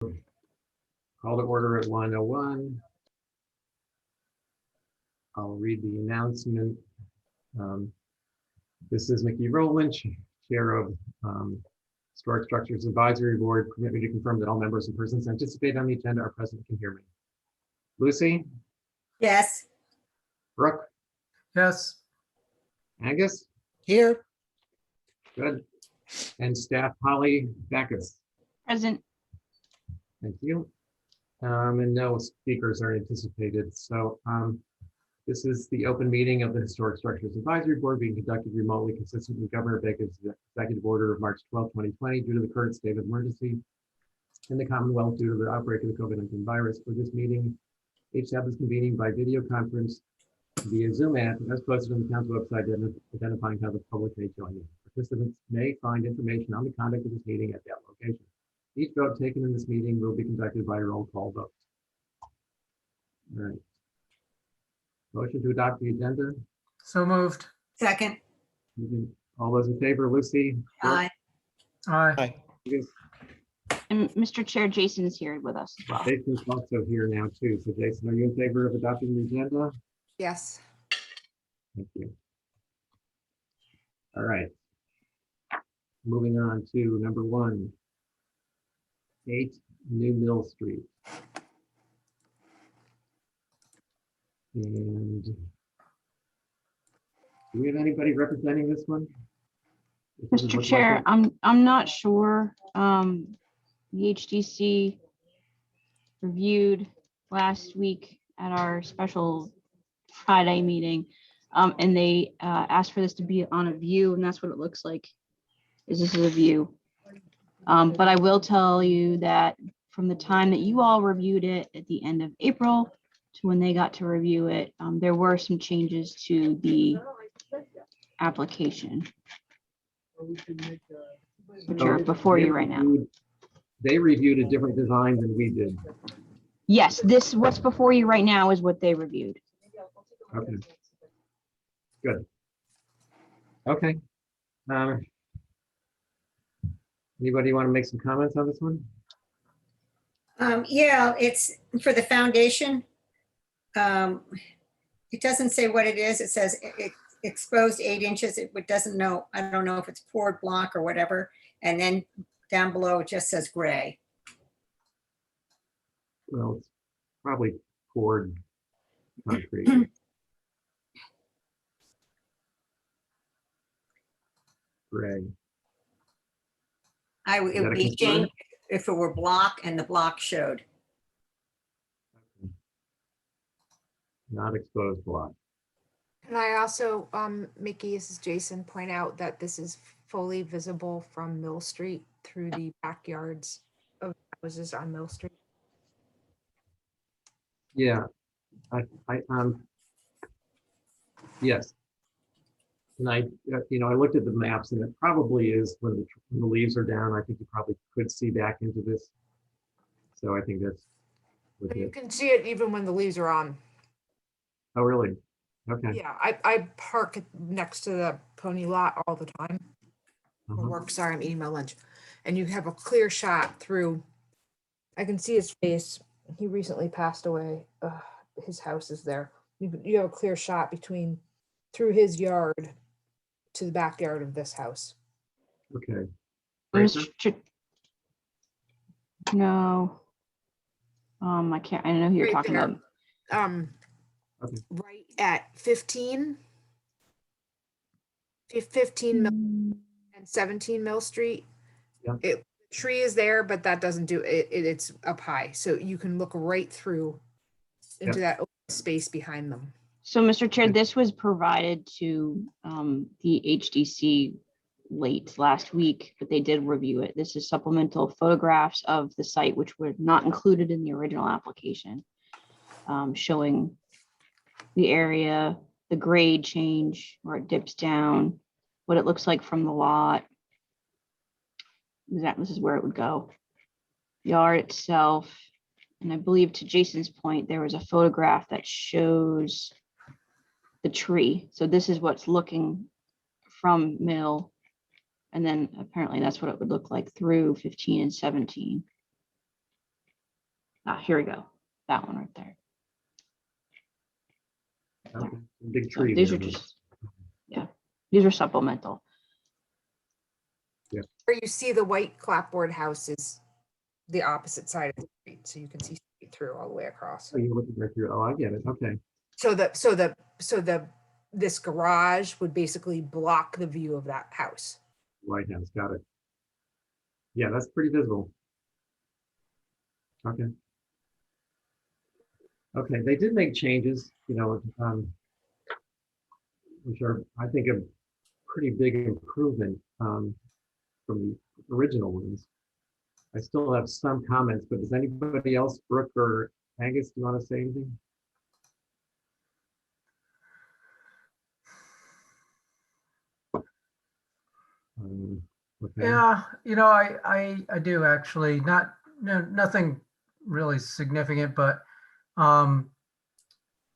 Call to order at 1:01. I'll read the announcement. This is Mickey Rowland, Chair of Historic Structures Advisory Board. Permit me to confirm that all members and persons anticipated on the agenda are present and can hear me. Lucy? Yes. Brooke? Yes. Angus? Here. Good. And staff Holly Backus. Present. Thank you. And no speakers are anticipated. So this is the open meeting of the Historic Structures Advisory Board being conducted remotely consistent with Governor Baker's executive order of March 12, 2020 due to the current state of emergency in the Commonwealth due to the outbreak of the COVID-19 virus. For this meeting, HSAB is convening by video conference via Zoom app as posted on the town's website identifying how the public may join in. Participants may find information on the conduct of this meeting at that location. Each vote taken in this meeting will be conducted by a roll call vote. All right. Motion to adopt the agenda. So moved. Second. All those in favor, Lucy? Aye. Aye. And Mr. Chair, Jason is here with us as well. Jason's also here now too. So Jason, are you in favor of adopting the agenda? Yes. Thank you. All right. Moving on to number 1. 8 New Mill Street. And do we have anybody representing this one? Mr. Chair, I'm not sure. The HDC reviewed last week at our special Friday meeting, and they asked for this to be on a view, and that's what it looks like. This is a view. But I will tell you that from the time that you all reviewed it at the end of April to when they got to review it, there were some changes to the application, which are before you right now. They reviewed a different design than we did. Yes, what's before you right now is what they reviewed. Okay. Good. Okay. Anybody want to make some comments on this one? Yeah, it's for the foundation. It doesn't say what it is. It says it exposed 8 inches. It doesn't know. I don't know if it's poured block or whatever. And then down below, it just says gray. Well, it's probably poured concrete. Gray. It that would a be concern? changed if it were block and the block showed. Not exposed block. And I also, Mickey, this is Jason, point out that this is fully visible from Mill Street through the backyards of houses on Mill Street. Yeah, yes. And I looked at the maps and it probably is when the leaves are down, I think you probably could see back into this. So I think that's You it. can see it even when the leaves are on. Oh, really? Okay. Yeah, I park next to the pony lot all the time. Or Uh-huh. work, sorry, I'm eating my lunch. And you have a clear shot through, I can see his face. He recently passed away. His house is there. You have a clear shot through his yard to the backyard of this house. Okay. No. I can't. I don't know who you're Right talking there. about. Okay. Right at 15 Mill and 17 Mill Street. Yeah. The tree is there, but that doesn't do it. It's up high, so you can look right through into that open space behind them. So, Mr. Chair, this was provided to the HDC late last week, but they did review it. This is supplemental photographs of the site, which were not included in the original application, showing the area, the grade change, where it dips down, what it looks like from the lot. This is where it would go. Yard itself, and I believe to Jason's point, there was a photograph that shows the tree. So this is what's looking from Mill, and then apparently that's what it would look like through 15 and 17. Ah, here we go. That one right there. Okay. Big So tree. these there, are but- just, yeah, these are supplemental. Where you see the white clapboard house is the opposite side of the street, so you can see straight through all the way across. Oh, you're looking right through. Oh, I get it. Okay. This garage would basically block the view of that house. White House, got it. Yeah, that's pretty visible. Okay. Okay, they did make changes, which are, I think, a pretty big improvement from the original ones. I still have some comments, but does anybody else, Brooke or Angus, do you want to say anything? Okay. Yeah, I do actually, nothing really significant, but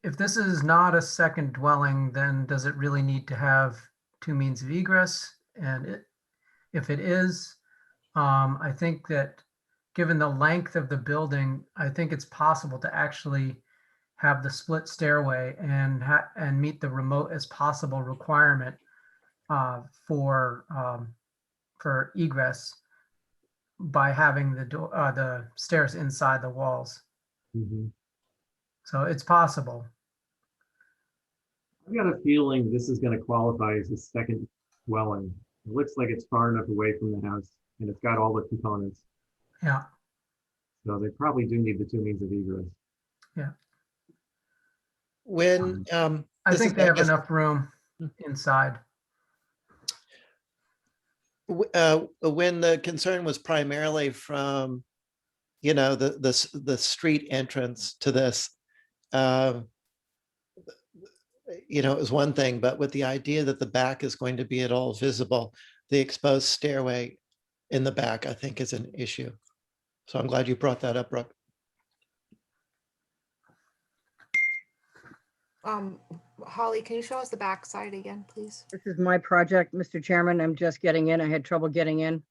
if this is not a second dwelling, then does it really need to have two means of egress? And if it is, I think that given the length of the building, I think it's possible to actually have the split stairway and meet the remote as possible requirement for egress by having the stairs inside the walls. Mhm. So it's possible. I've got a feeling this is going to qualify as a second dwelling. It looks like it's far enough away from the house and it's got all the components. Yeah, So they probably do need the two means of egress. When I this think is they have Angus, enough room inside. when the concern was primarily from, the street entrance to this, it was one thing, but with the idea that the back is going to be at all visible, the exposed stairway in the back, I think, is an issue. So I'm glad you brought that up, Brooke. Holly, can you show us the back side again, please? This is my project, Mr. Chairman. I'm just getting in. I had trouble getting in.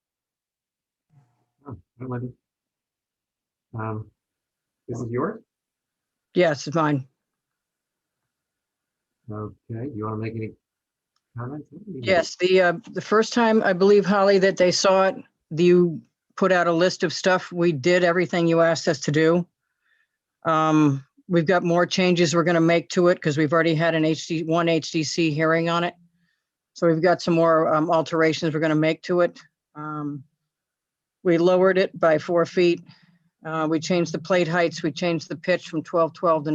Oh, I like it. This is yours? Yes, it's mine. Okay. Do you want to make any comments? Yes, the first time, I believe, Holly, that they saw it, you put out a list of stuff. We did everything you asked us to do. We've got more changes we're going to make to it because we've already had one HDC hearing on it. So we've got some more alterations we're going to make to it. We lowered it by 4 feet. We changed the plate heights. We changed the pitch from 1212 to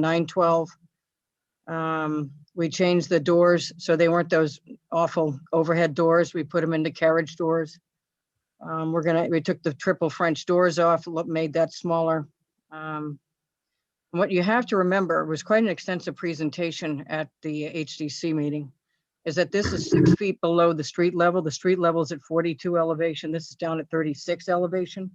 912. We changed the doors so they weren't those awful overhead doors. We put them into carriage doors. We took the triple French doors off, made that smaller. What you have to remember was quite an extensive presentation at the HDC meeting, is that this is 6 feet below the street level. The street level is at 42 elevation. This is down at 36 elevation.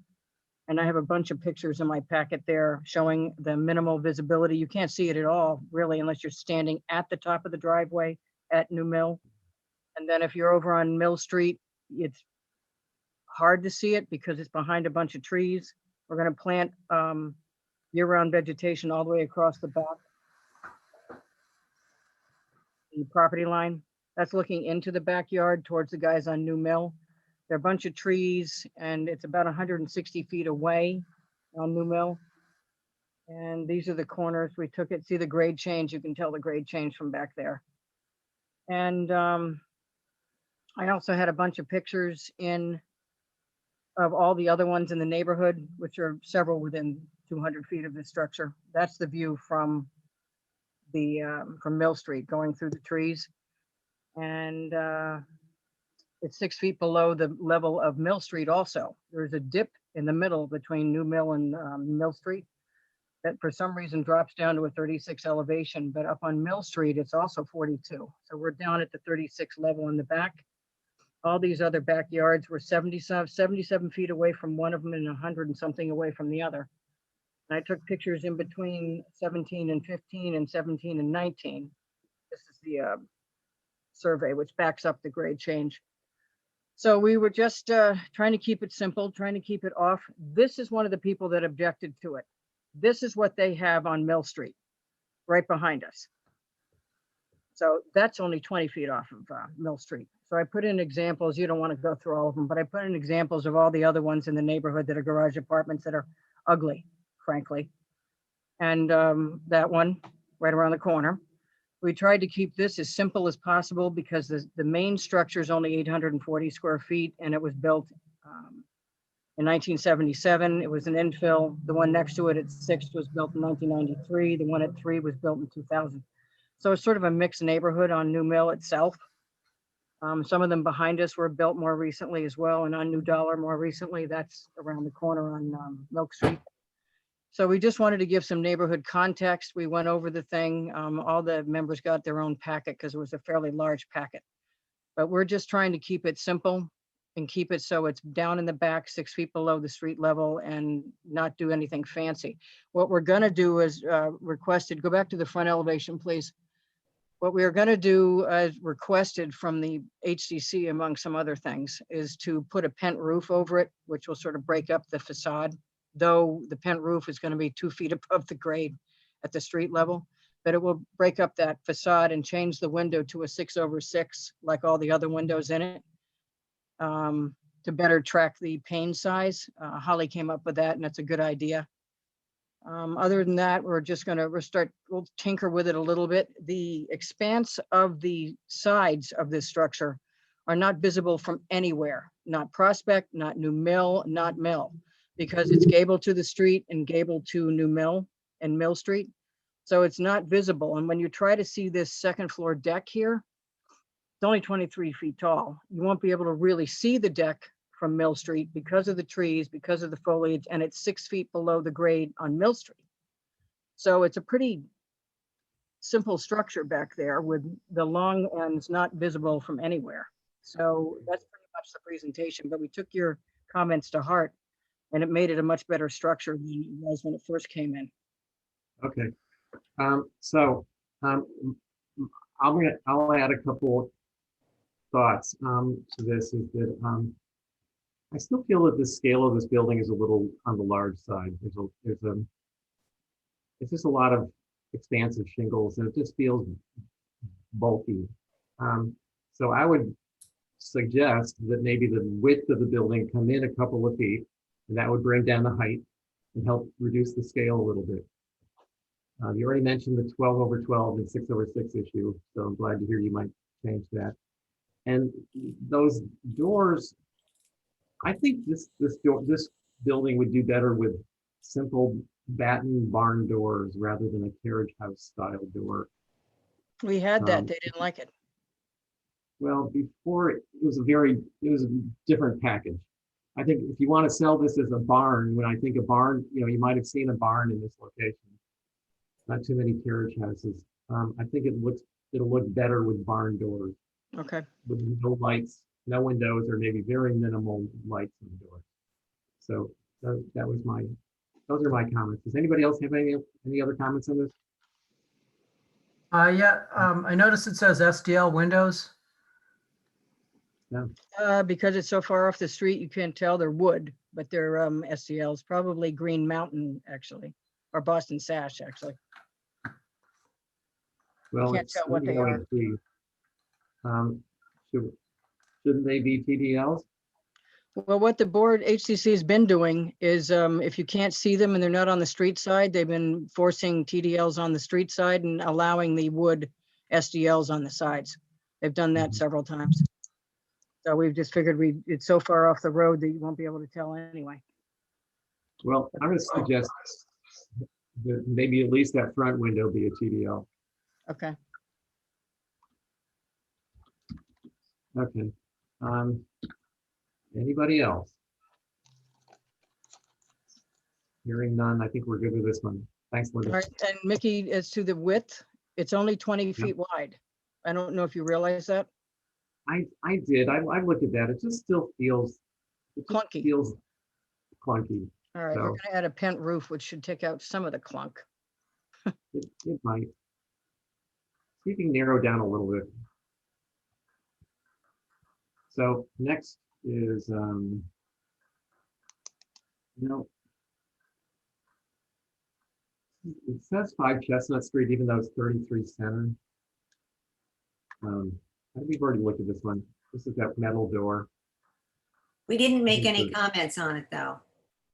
And I have a bunch of pictures in my packet there showing the minimal visibility. You can't see it at all, really, unless you're standing at the top of the driveway at New Mill. And then if you're over on Mill Street, it's hard to see it because it's behind a bunch of trees. We're going to plant year-round vegetation all the way across the back. The property line, that's looking into the backyard towards the guys on New Mill. There are a bunch of trees and it's about 160 feet away on New Mill. And these are the corners. We took it, see the grade change. You can tell the grade change from back there. And I also had a bunch of pictures of all the other ones in the neighborhood, which are several within 200 feet of the structure. That's the view from Mill Street going through the trees. And it's 6 feet below the level of Mill Street also. There's a dip in the middle between New Mill and Mill Street that for some reason drops down to a 36 elevation, but up on Mill Street, it's also 42. So we're down at the 36 level in the back. All these other backyards were 77 feet away from one of them and 100 and something away from the other. And I took pictures in between 17 and 15 and 17 and 19. This is the survey, which backs up the grade change. So we were just trying to keep it simple, trying to keep it off. This is one of the people that objected to it. This is what they have on Mill Street, right behind us. So that's only 20 feet off of Mill Street. So I put in examples. You don't want to go through all of them, but I put in examples of all the other ones in the neighborhood that are garage apartments that are ugly, frankly. And that one right around the corner. We tried to keep this as simple as possible because the main structure is only 840 square feet and it was built in 1977. It was an infill. The one next to it at 6 was built in 1993. The one at 3 was built in 2000. So it's sort of a mixed neighborhood on New Mill itself. Some of them behind us were built more recently as well, and on New Dollar more recently. That's around the corner on Milk Street. So we just wanted to give some neighborhood context. We went over the thing. All the members got their own packet because it was a fairly large packet. But we're just trying to keep it simple and keep it so it's down in the back, 6 feet below the street level, and not do anything fancy. What we're gonna do is requested, go back to the front elevation, please. What we are gonna do as requested from the HDC, among some other things, is to put a pent roof over it, which will sort of break up the facade. Though the pent roof is going to be 2 feet above the grade at the street level, but it will break up that facade and change the window to a 6/6, like all the other windows in it, to better track the pane size. Holly came up with that, and that's a good idea. Other than that, we'll tinker with it a little bit. The expanse of the sides of this structure are not visible from anywhere, not Prospect, not New Mill, not Mill, because it's gable to the street and gable to New Mill and Mill Street. So it's not visible. And when you try to see this second floor deck here, it's only 23 feet tall. You won't be able to really see the deck from Mill Street because of the trees, because of the foliage, and it's 6 feet below the grade on Mill Street. So it's a pretty simple structure back there with the long ends not visible from anywhere. So that's pretty much the presentation, but we took your comments to heart. And it made it a much better structure than it was when it first came in. Okay. I'll add a couple thoughts to this. Is that I still feel that the scale of this building is a little on the large side. It's just a lot of expansive shingles, and it just feels bulky. So I would suggest that maybe the width of the building come in a couple of feet, and that would bring down the height and help reduce the scale a little bit. You already mentioned the 12/12 and 6/6 issue, so I'm glad to hear you might change that. And those doors, I think this building would do better with simple batten barn doors rather than a carriage house style door. We had that, they didn't like it. Well, before it was a different package. I think if you want to sell this as a barn, when I think a barn, you might have seen a barn in this location. Not too many carriage houses. I think it'll look better with barn doors. Okay. With no lights, no windows, or maybe very minimal lights in the door. So those are my comments. Does anybody else have any other comments on this? Yeah, I noticed it says SDL windows. Because it's so far off the street, you can't tell. They're wood, but they're SCLs, probably Green Mountain, actually, or Boston Sash, actually. Well, Can't tell what they are. Shouldn't they be TDLs? Well, what the board HCC has been doing is if you can't see them and they're not on the street side, they've been forcing TDLs on the street side and allowing the wood SDLs on the sides. They've done that several times. So we've just figured it's so far off the road that you won't be able to tell anyway. Well, I'm going to suggest that maybe at least that front window be a TDL. Okay. Okay. Anybody else? Hearing none, I think we're good with this one. Thanks, Linda. All right. And Mickey, as to the width, it's only 20 feet wide. I don't know if you realize that. I did. I looked at that. It just still feels Clunky. Feels clunky. All right, So- we're gonna add a pent roof, which should take out some of the clunk. It might. See if you can narrow down a little bit. So next is It says 5 Chestnut Street, even though it's 33 Center. I think we've already looked at this one. This is that metal door. We didn't make think any so. comments on it, though.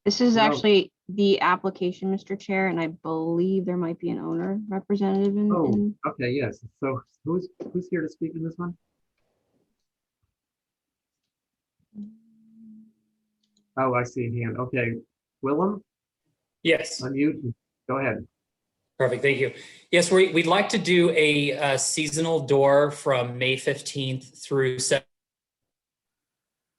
This is No. actually the application, Mr. Chair, and I believe there might be an owner representative in. Oh, okay, yes. So who's here to speak in this one? Oh, I see a hand. Okay, Willem, Yes, unmute. Go ahead. perfect. Thank you. Yes, we'd like to do a seasonal door from May 15th through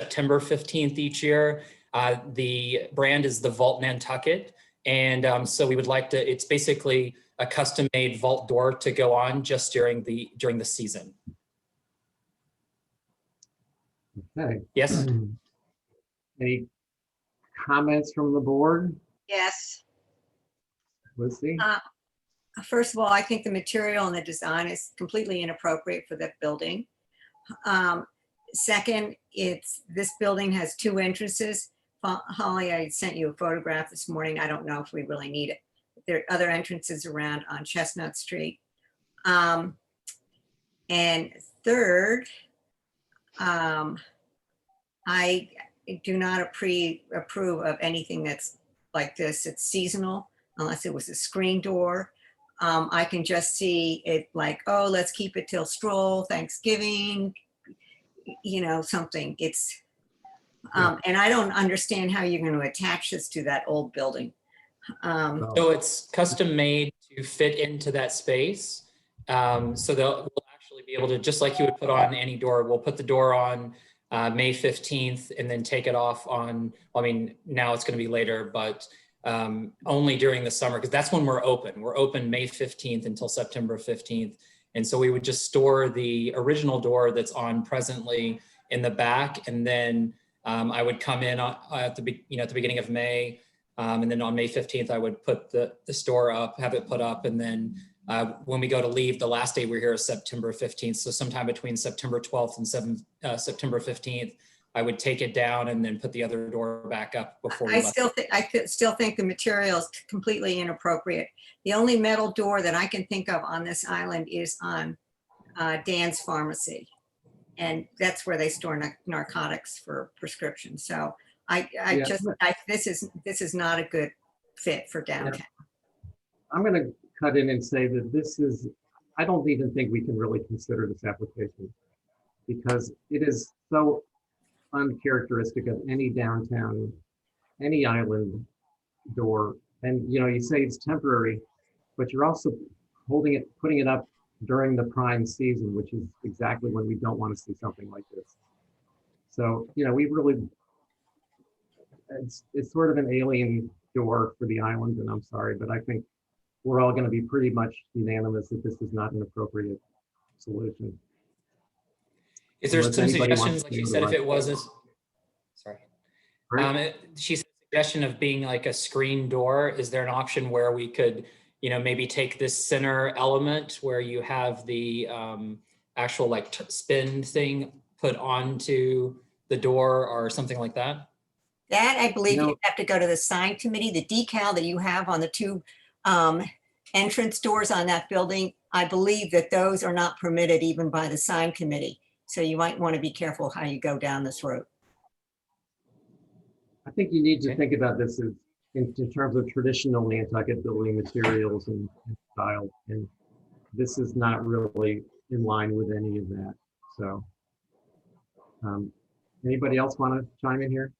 September 15th each year. The brand is the Vault Nantucket. And so we would like to, it's basically a custom made vault door to go on just during the season. Okay. Yes. Any comments from the board? Yes. Lucy? First of all, I think the material and the design is completely inappropriate for that building. Second, this building has 2 entrances. Holly, I sent you a photograph this morning. I don't know if we really need it. There are other entrances around on Chestnut Street. And third, I do not approve of anything that's like this. It's seasonal, unless it was a screen door. I can just see it like, oh, let's keep it till stroll, Thanksgiving, something. It's, and I don't understand how you're going to attach this to that old building. So it's custom made to fit into that space. So we'll actually be able to, just like you would put on any door, we'll put the door on May 15th and then take it off on, I mean, now it's going to be later, but only during the summer, because that's when we're open. We're open May 15th until September 15th. And so we would just store the original door that's on presently in the back. And then I would come in at the beginning of May. And then on May 15th, I would put the store up, have it put up. And then when we go to leave, the last day we're here is September 15th. So sometime between September 12th and September 15th, I would take it down and then put the other door back up before we I left. still think the material is completely inappropriate. The only metal door that I can think of on this island is on Dan's Pharmacy. And that's where they store narcotics for prescriptions. So this is not a good fit for downtown. I'm going to cut in and say that I don't even think we can really consider this application because it is so uncharacteristic of any downtown, any island door. And, you say it's temporary, but you're also putting it up during the prime season, which is exactly when we don't want to see something like this. So, we really, it's sort of an alien door for the island, and I'm sorry, but I think we're all going to be pretty much unanimous that this is not an appropriate solution. Is there Unless some anybody wants suggestions, to like you go said, if to it was a, sorry. Right? She said a suggestion of being like a screen door. Is there an option where we could, maybe take this center element where you have the actual like spin thing put onto the door or something like that? That I believe you have to go to the sign committee, the decal that you have on the 2 entrance doors on that building. I believe that those are not permitted even by the sign committee. So you might want to be careful how you go down this road. I think you need to think about this in terms of traditional Nantucket building materials and style. And this is not really in line with any of that. So anybody else want to chime in here?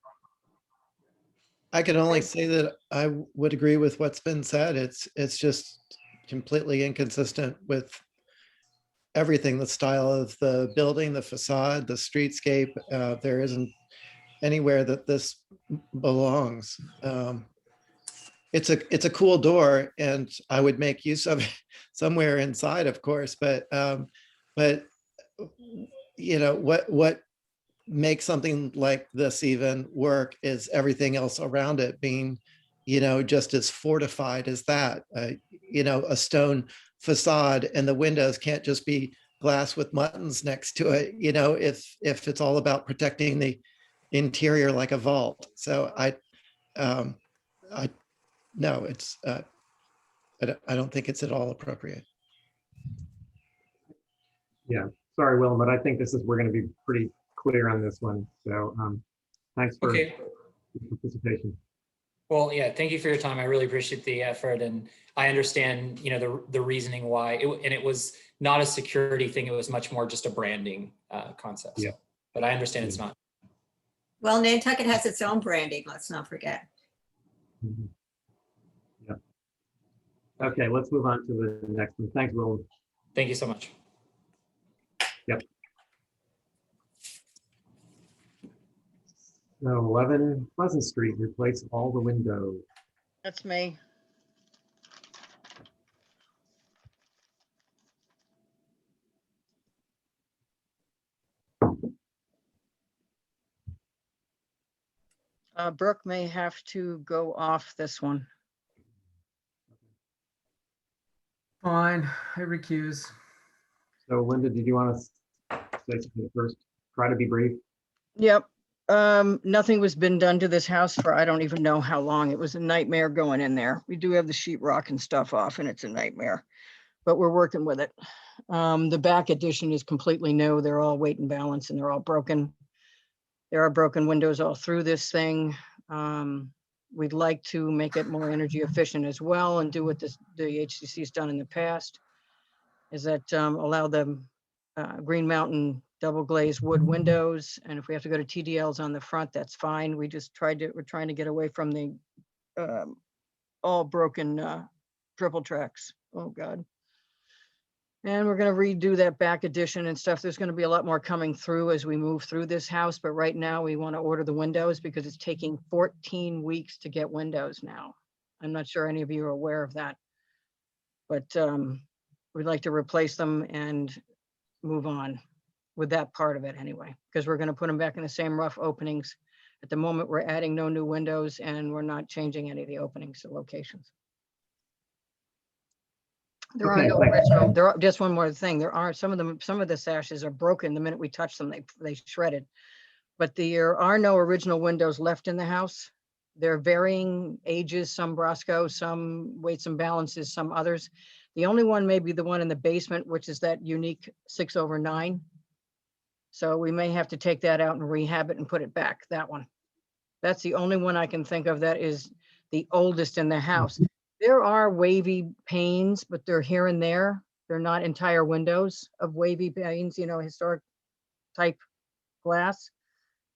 I can only say that I would agree with what's been said. It's just completely inconsistent with everything, the style of the building, the facade, the streetscape. There isn't anywhere that this belongs. It's a cool door, and I would make use of it somewhere inside, of course. But what makes something like this even work is everything else around it being, just as fortified as that. A stone facade, and the windows can't just be glass with buttons next to it. If it's all about protecting the interior like a vault. So no, I don't think it's at all appropriate. Yeah, sorry, Will, but I think we're going to be pretty clear on this one. So thanks for Okay. your participation. Well, yeah, thank you for your time. I really appreciate the effort, and I understand, the reasoning why. It was not a security thing. It was much more just a branding concept. Yeah. So, but I understand it's not. Well, Nantucket has its own branding, let's not forget. Mhm. Yeah. Okay, let's move on to the next one. Thanks, Will. Thank you so much. So 11 Pleasant Street, replace all the windows. That's me. Brooke may have to go off this one. Fine, I recuse. So Linda, did you want to say something first? Try to be brief. Yep. Nothing was been done to this house for I don't even know how long. It was a nightmare going in there. We do have the sheetrock and stuff off and it's a nightmare, but we're working with it. The back addition is completely new. They're all weight and balance and they're all broken. There are broken windows all through this thing. We'd like to make it more energy efficient as well and do what the HCC has done in the past, is that allow the Green Mountain double glazed wood windows. And if we have to go to TDLs on the front, that's fine. We're trying to get away from the all broken triple tracks. Oh God. And we're going to redo that back addition and stuff. There's going to be a lot more coming through as we move through this house. But right now we want to order the windows because it's taking 14 weeks to get windows now. I'm not sure any of you are aware of that, but we'd like to replace them and move on with that part of it anyway, because we're going to put them back in the same rough openings. At the moment, we're adding no new windows and we're not changing any of the openings or locations. There are Okay, no thanks. original, there are, just one more thing, there are some of the sashes are broken. The minute we touch them, they shredded. But there are no original windows left in the house. They're varying ages, some Brosco, some weights and balances, some others. The only one may be the one in the basement, which is that unique 6/9. So we may have to take that out and rehab it and put it back, that one. That's the only one I can think of that is the oldest in the house. There are wavy panes, but they're here and there. They're not entire windows of wavy panes, historic type glass.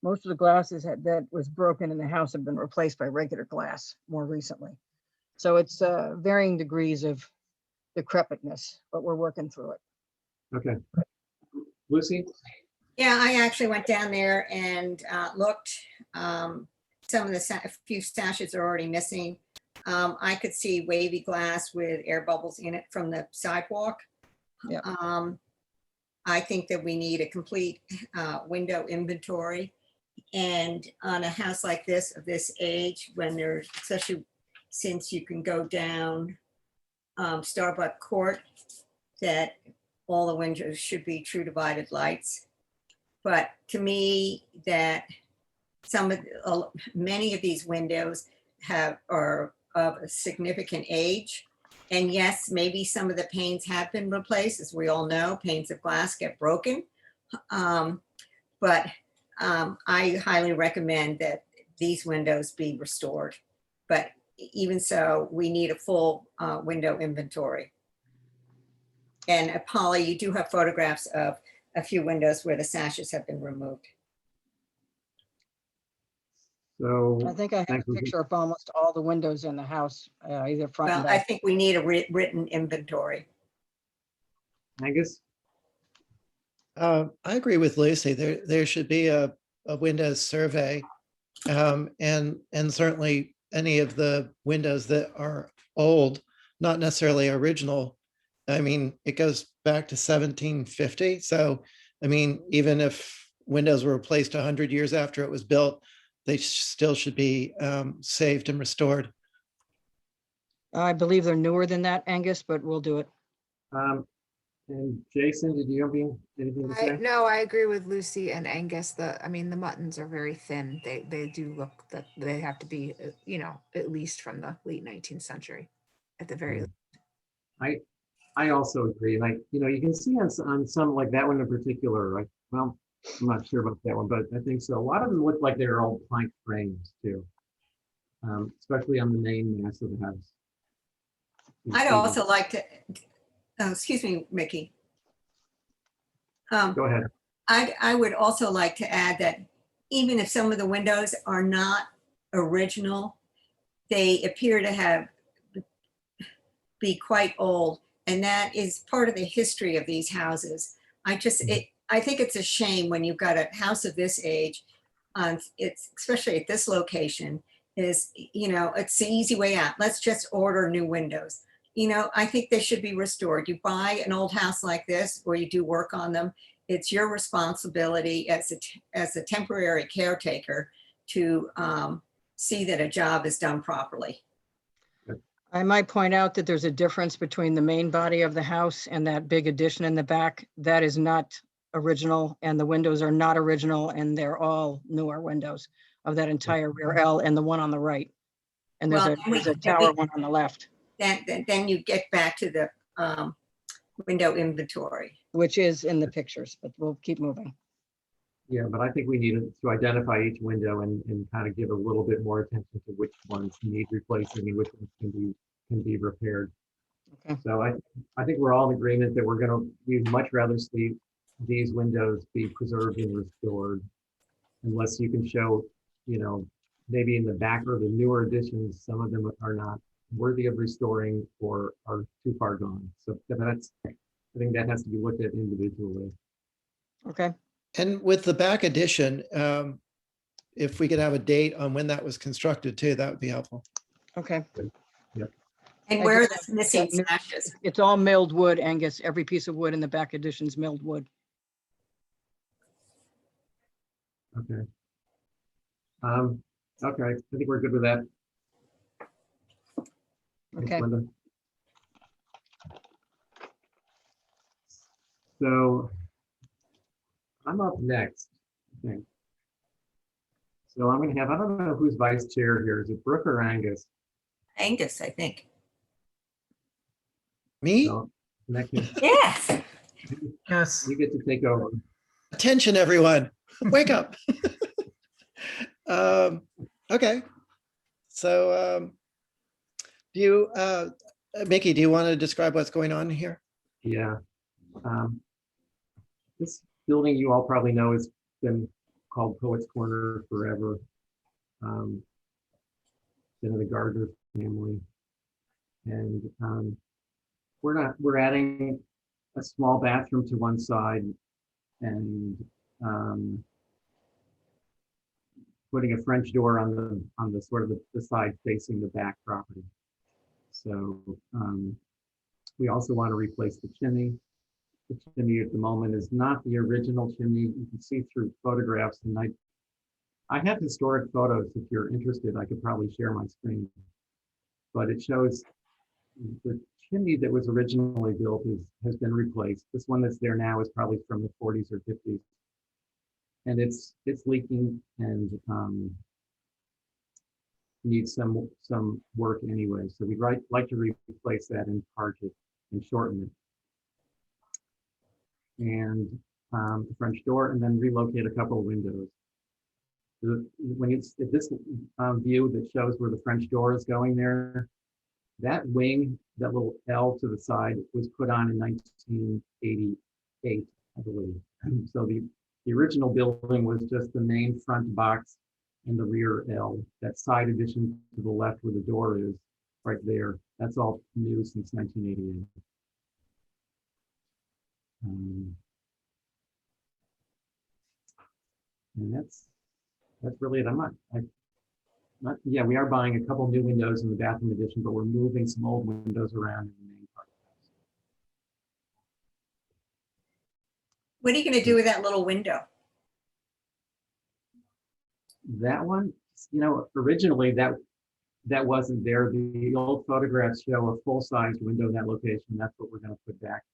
Most of the glasses that was broken in the house have been replaced by regular glass more recently. So it's varying degrees of decrepitness, but we're working through it. Okay. Lucy? Yeah, I actually went down there and looked. Some of the a few sashes are already missing. I could see wavy glass with air bubbles in it from the sidewalk. Yeah. I think that we need a complete window inventory. And on a house like this, of this age, when there's, especially since you can go down Starbuck Court, that all the windows should be true divided lights. But to me, that many of these windows are of a significant age. And yes, maybe some of the panes have been replaced. As we all know, panes of glass get broken. But I highly recommend that these windows be restored. But even so, we need a full window inventory. And Polly, you do have photographs of a few windows where the sashes have been removed. So I think I have thanks, a Lucy. picture of almost all the windows in the house, either front and Well, I back. think we need a written inventory. Angus? I agree with Lucy. There should be a Windows survey, and certainly any of the windows that are old, not necessarily original. I mean, it goes back to 1750. So, I mean, even if windows were replaced 100 years after it was built, they still should be saved and restored. I believe they're newer than that, Angus, but we'll do it. And Jason, did you have anything to say? No, I agree with Lucy and Angus. The muttons are very thin. They do look that they have to be, at least from the late 19th century, at the very least. I also agree. Like, you can see on some, like that one in particular, like, well, I'm not sure about that one, but I think so. A lot of them look like they're all plank frames too, especially on the main mass of the house. I'd also like to, excuse me, Mickey. Go ahead. I would also like to add that even if some of the windows are not original, they appear to be quite old. And that is part of the history of these houses. I think it's a shame when you've got a house of this age, it's especially at this location, it's the easy way out. Let's just order new windows. I think they should be restored. You buy an old house like this, or you do work on them, it's your responsibility as a temporary caretaker to see that a job is done properly. I might point out that there's a difference between the main body of the house and that big addition in the back. That is not original, and the windows are not original, and they're all newer windows of that entire rear L and the one on the right. And there's a tower one on the left. Then you get back to the window inventory. Which is in the pictures, but we'll keep moving. Yeah, but I think we need to identify each window and kind of give a little bit more attention to which ones need replacing and which ones can be repaired. Okay. So I think we're all in agreement that we'd much rather see these windows be preserved and restored, unless you can show, maybe in the back or the newer additions, some of them are not worthy of restoring or are too far gone. So I think that has to be looked at individually. Okay. And with the back addition, if we could have a date on when that was constructed too, that would be helpful. Okay. Yep. And where are the missing sashes? It's all milled wood, Angus. Every piece of wood in the back addition's milled wood. Okay. Okay, I think we're good with that. Thanks, Okay. Linda. So I'm up next, I think. So I'm going to have, I don't know who's vice chair here. Is it Brooke or Angus? Angus, I think. Me? So, in that case, Yes. Yes. you get to take over. Attention, everyone. Wake up. Okay. So Mickey, do you want to describe what's going on here? Yeah. This building you all probably know has been called Poets Corner forever. Been in the Gardner family. And we're adding a small bathroom to one side and putting a French door on the sort of the side facing the back property. So we also want to replace the chimney. The chimney at the moment is not the original chimney. You can see through photographs, and I have historic photos. If you're interested, I could probably share my screen. But it shows the chimney that was originally built has been replaced. This one that's there now is probably from the 40s or 50s. And it's leaking and needs some work anyway. So we'd like to replace that and parch it and shorten it. And the French door, and then relocate a couple of windows. When it's at this view that shows where the French door is going there, that wing, that little L to the side, was put on in 1988, I believe. So the original building was just the main front box and the rear L. That side addition to the left where the door is, right there, that's all new since 1988. And that's really it. Yeah, we are buying a couple new windows in the bathroom addition, but we're moving some old windows around in the main part of the house. What are you going to do with that little window? That one, originally that wasn't there. The old photographs show a full-sized window in that location. That's what we're going to put back.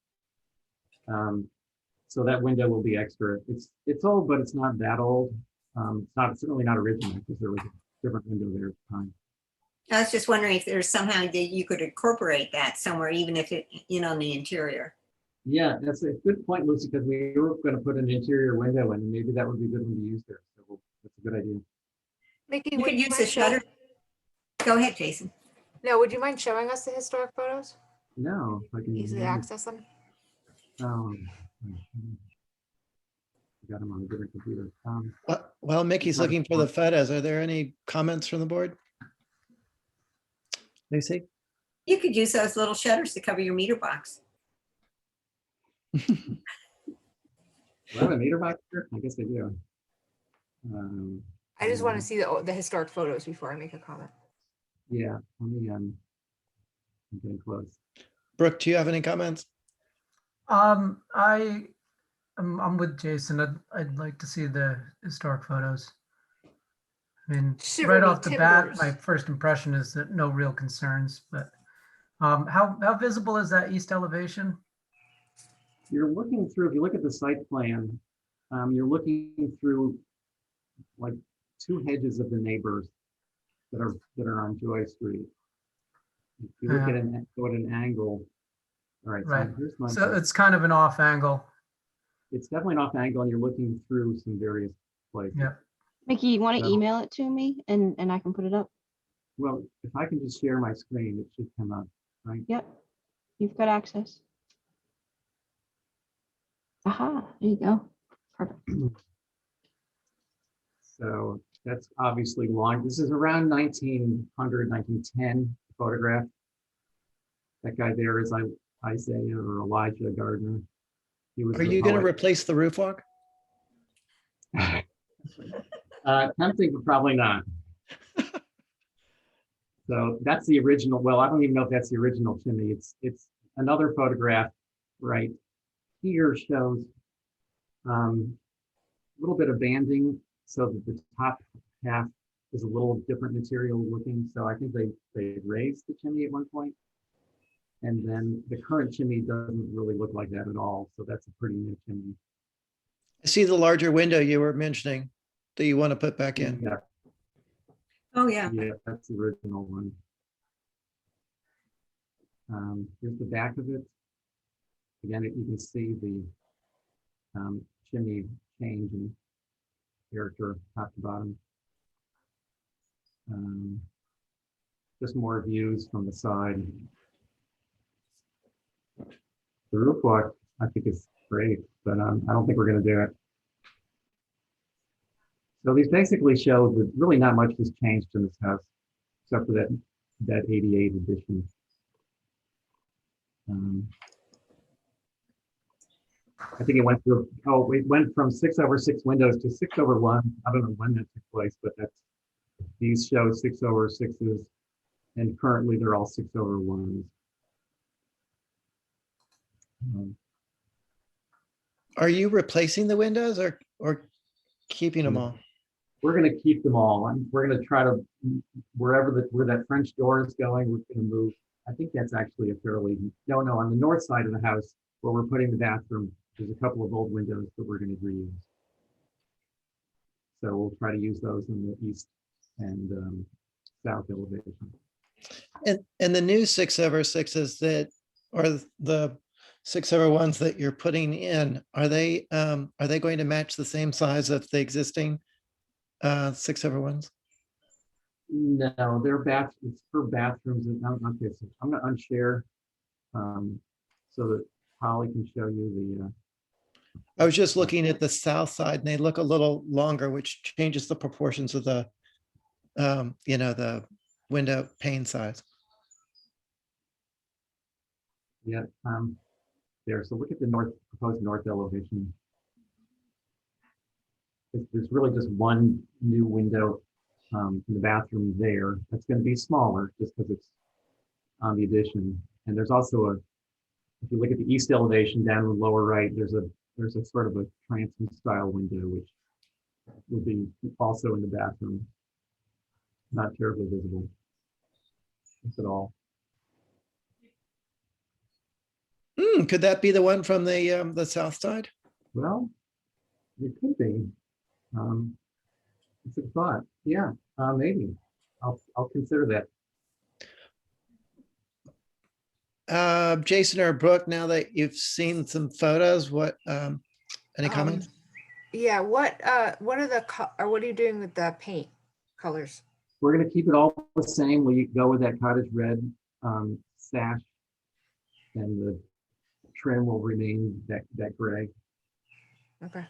So that window will be extra. It's old, but it's not that old. It's certainly not original because there was a different window there at the time. I was just wondering if there's somehow that you could incorporate that somewhere, even if it, on the interior. Yeah, that's a good point, Lucy, because we were going to put an interior window in, and maybe that would be a good one to use there. So that's a good idea. Mickey, You would could you use the mind shutter. Go ahead, Jason. No, would you mind showing us the historic photos? No, if I can Easily access them? Um, I got them on a different computer. While Mickey's looking for the photos, are there any comments from the board? Lucy? You could use those little shutters to cover your meter box. Do I have a meter box here? I guess I do. I just want to see the historic photos before I make a comment. Yeah, let me, I'm getting close. Brooke, do you have any comments? I'm with Jason. I'd like to see the historic photos. I mean, Shiver right me off the bat, timbers. my first impression is that no real concerns, but how visible is that east elevation? You're looking through, if you look at the site plan, you're looking through like two hedges of the neighbors that are on Joy Street. If you look Yeah. at an angle, all right. Right. So here's my. So it's kind of an off angle. It's definitely an off angle, and you're looking through some various places. Yeah. Mickey, you want to No. email it to me and I can put it up? Well, if I can just share my screen, it should come up, right? Yep. You've got access. Aha, there you go. Perfect. So that's obviously long. This is around 1900, 1910 photograph. That guy there is Isaiah or Elijah Gardner. He was Are the you going to poet. replace the roof walk? Tempting, but probably not. So that's the original. Well, I don't even know if that's the original chimney. It's another photograph right here shows a little bit of banding so that the top half is a little different material looking. So I think they raised the chimney at one point. And then the current chimney doesn't really look like that at all. So that's a pretty new chimney. I see the larger window you were mentioning that you want to put back in. Yeah, Oh, yeah. yeah, that's the original one. Here's the back of it. Again, you can see the chimney change in character top to bottom. Just more views from the side. The roof walk, I think, is great, but I don't think we're going to do it. So these basically show that really not much has changed in this house, except for that 88 addition. I think it went through, it went from 6/6 windows to 6/1. I don't know when that took place, but these show 6/6s, and currently they're all 6/1s. Are you replacing the windows or keeping them all? We're going to keep them all. We're going to try to, where that French door is going, we're going to move. I think that's actually no, on the north side of the house where we're putting the bathroom, there's a couple of old windows that we're going to reuse. So we'll try to use those in the east and south elevation. And the new 6/6s that, or the 6/1s that you're putting in, are they going to match the same size of the existing 6/1s? No, it's for bathrooms. Okay, so I'm going to unshare so that Holly can show you the. I was just looking at the south side and they look a little longer, which changes the proportions of the, the window pane size. Yeah, there. So look at the proposed north elevation. There's really just one new window in the bathroom there. That's going to be smaller just because it's on the addition. And there's also if you look at the east elevation down in the lower right, there's a sort of a transom style window, which will be also in the bathroom. Not terribly visible, if at all. Could that be the one from the south side? Well, it could be. It's a thought. Yeah, maybe. I'll consider that. Jason or Brooke, now that you've seen some photos, what, any comments? Yeah, what are what are you doing with the paint colors? We're gonna keep it all the same. We go with that cottage red sash, and the trim will remain that gray. Okay.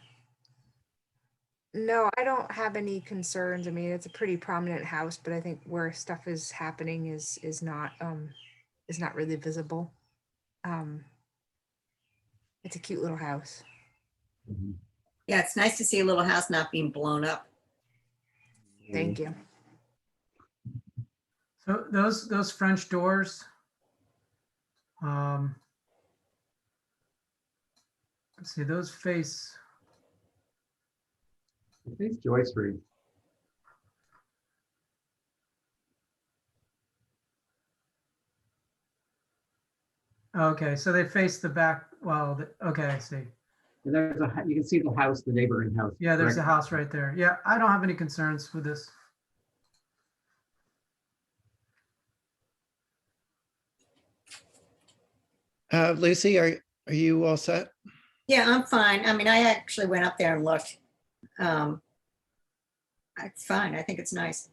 No, I don't have any concerns. I mean, it's a pretty prominent house, but I think where stuff is happening is not really visible. It's a cute little house. Mhm. Yeah, it's nice to see a little house not being blown up. Thank you. So those French doors, let's see, those face, It face Joy Street. okay, so they face the back, well, okay, I see. And there's you can see the house, the neighboring house. Yeah, there's a correct? house right there. Yeah, I don't have any concerns with this. Lucy, are you all set? Yeah, I'm fine. I mean, I actually went up there and looked. It's fine. I think it's nice.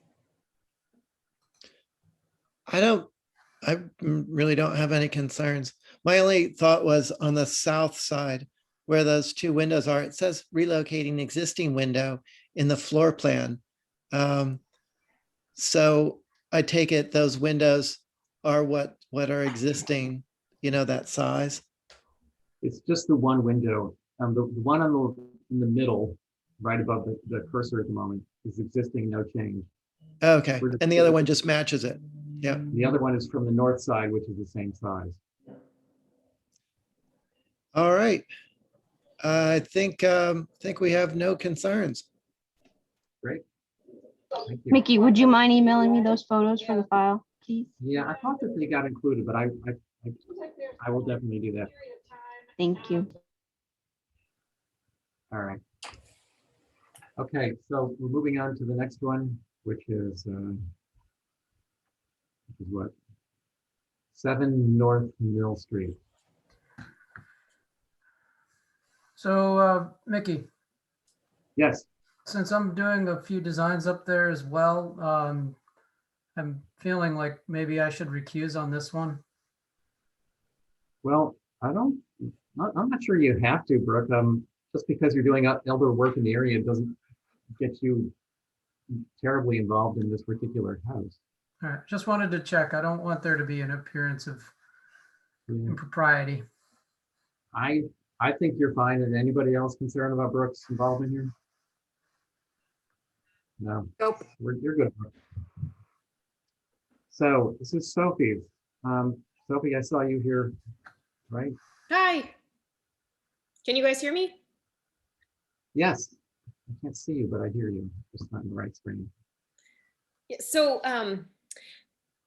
I really don't have any concerns. My only thought was on the south side where those two windows are, it says relocating existing window in the floor plan. So I take it those windows are what are existing, that size. It's just the one window. The one in the middle, right above the cursor at the moment, is existing, no change. Okay, and the other one just matches it. Yeah. The other one is from the north side, which is the same size. All right. I think we have no concerns. Great. Thank you. Mickey, would you mind emailing me those photos for the file, please? Yeah, I thought that they got included, but I will definitely do that. Thank you. All right. Okay, so we're moving on to the next one, which is what? 7 North Mill Street. So, Mickey, Yes. since I'm doing a few designs up there as well, I'm feeling like maybe I should recuse on this one. Well, I'm not sure you have to, Brooke. Just because you're doing elder work in the area doesn't get you terribly involved in this particular house. All right, just wanted to check. I don't want there to be an appearance of impropriety. I think you're fine. Is anybody else concerned about Brooke's involvement here? No. Nope. You're good. Brooke. So this is Sophie's. Sophie, I saw you here, right? Hi. Can you guys hear me? Yes. I can't see you, but I hear you. Just not in the right screen. Yeah, so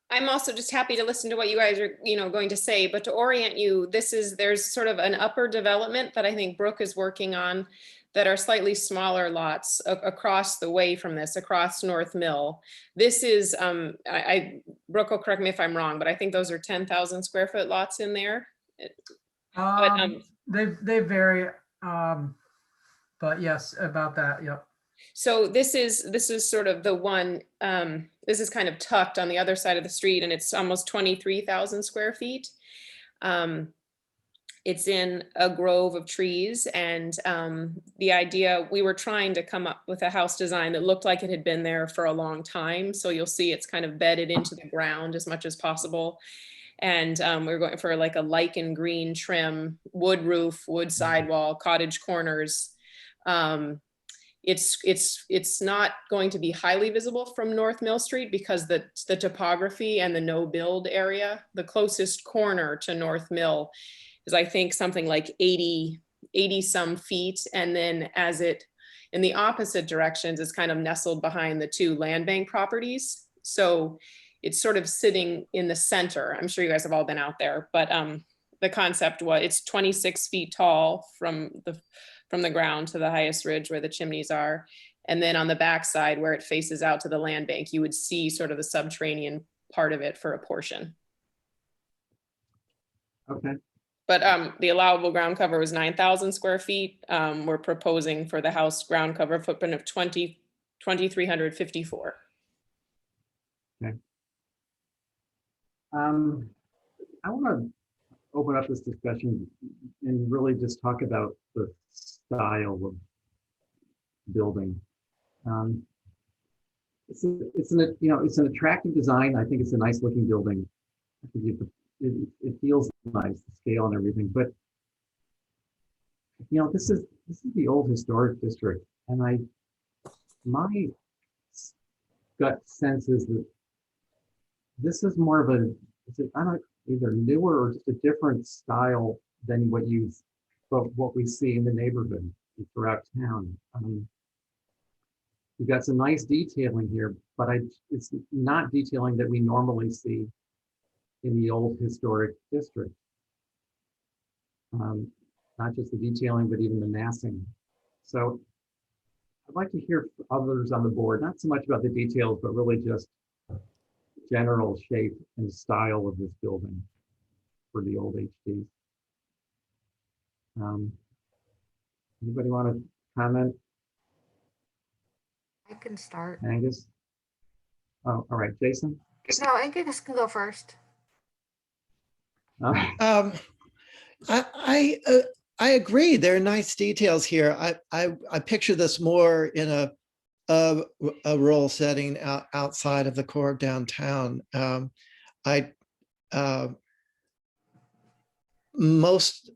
I'm also just happy to listen to what you guys are, going to say, but to orient you, there's sort of an upper development that I think Brooke is working on that are slightly smaller lots across the way from this, across North Mill. This is, Brooke will correct me if I'm wrong, but I think those are 10,000 square foot lots in there. They vary, but yes, about that. Yep. So this is sort of the one, this is kind of tucked on the other side of the street, and it's almost 23,000 square feet. It's in a grove of trees, and the idea, we were trying to come up with a house design that looked like it had been there for a long time. So you'll see it's kind of bedded into the ground as much as possible. And we're going for like a lichen green trim, wood roof, wood sidewall, cottage corners. It's not going to be highly visible from North Mill Street because the topography and the no build area, the closest corner to North Mill is, I think, something like 80 some feet. And then in the opposite directions, it's kind of nestled behind the two land bank properties. So it's sort of sitting in the center. I'm sure you guys have all been out there, but the concept was it's 26 feet tall from the ground to the highest ridge where the chimneys are. And then on the backside where it faces out to the land bank, you would see sort of the subterranean part of it for a portion. Okay, But the allowable ground cover was 9,000 square feet. We're proposing for the house ground cover footprint of 2,354. I want to open up this discussion and really just talk about the style of building. It's an attractive design. I think it's a nice looking building. I think it feels nice, the scale and everything. But this is the old historic district, and my gut sense is that this is more of either newer or just a different style than what we see in the neighborhood throughout town. We've got some nice detailing here, but it's not detailing that we normally see in the old historic district. Not just the detailing, but even the massing. So I'd like to hear others on the board, not so much about the details, but really just general shape and style of this building for the old HD. Anybody want to comment? I can start. Angus? Oh, all right, Jason? No, Angus can go first. Oh, I agree. There are nice details here. I picture this more in a rural setting outside of the core of downtown. Most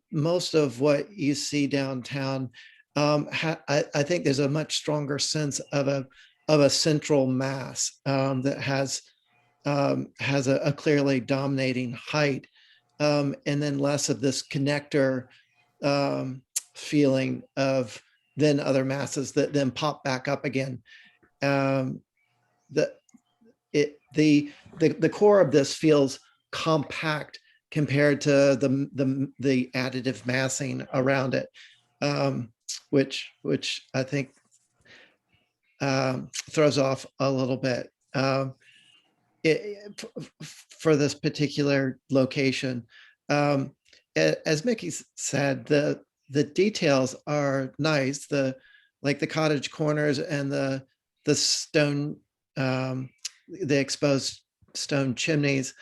of what you see downtown, I think there's a much stronger sense of a central mass that has a clearly dominating height, and then less of this connector feeling of then other masses that then pop back up again. The core of this feels compact compared to the additive massing around it, which I think throws off a little bit for this particular location. As Mickey said, the details are nice. Like the cottage corners and the stone, the exposed stone chimneys.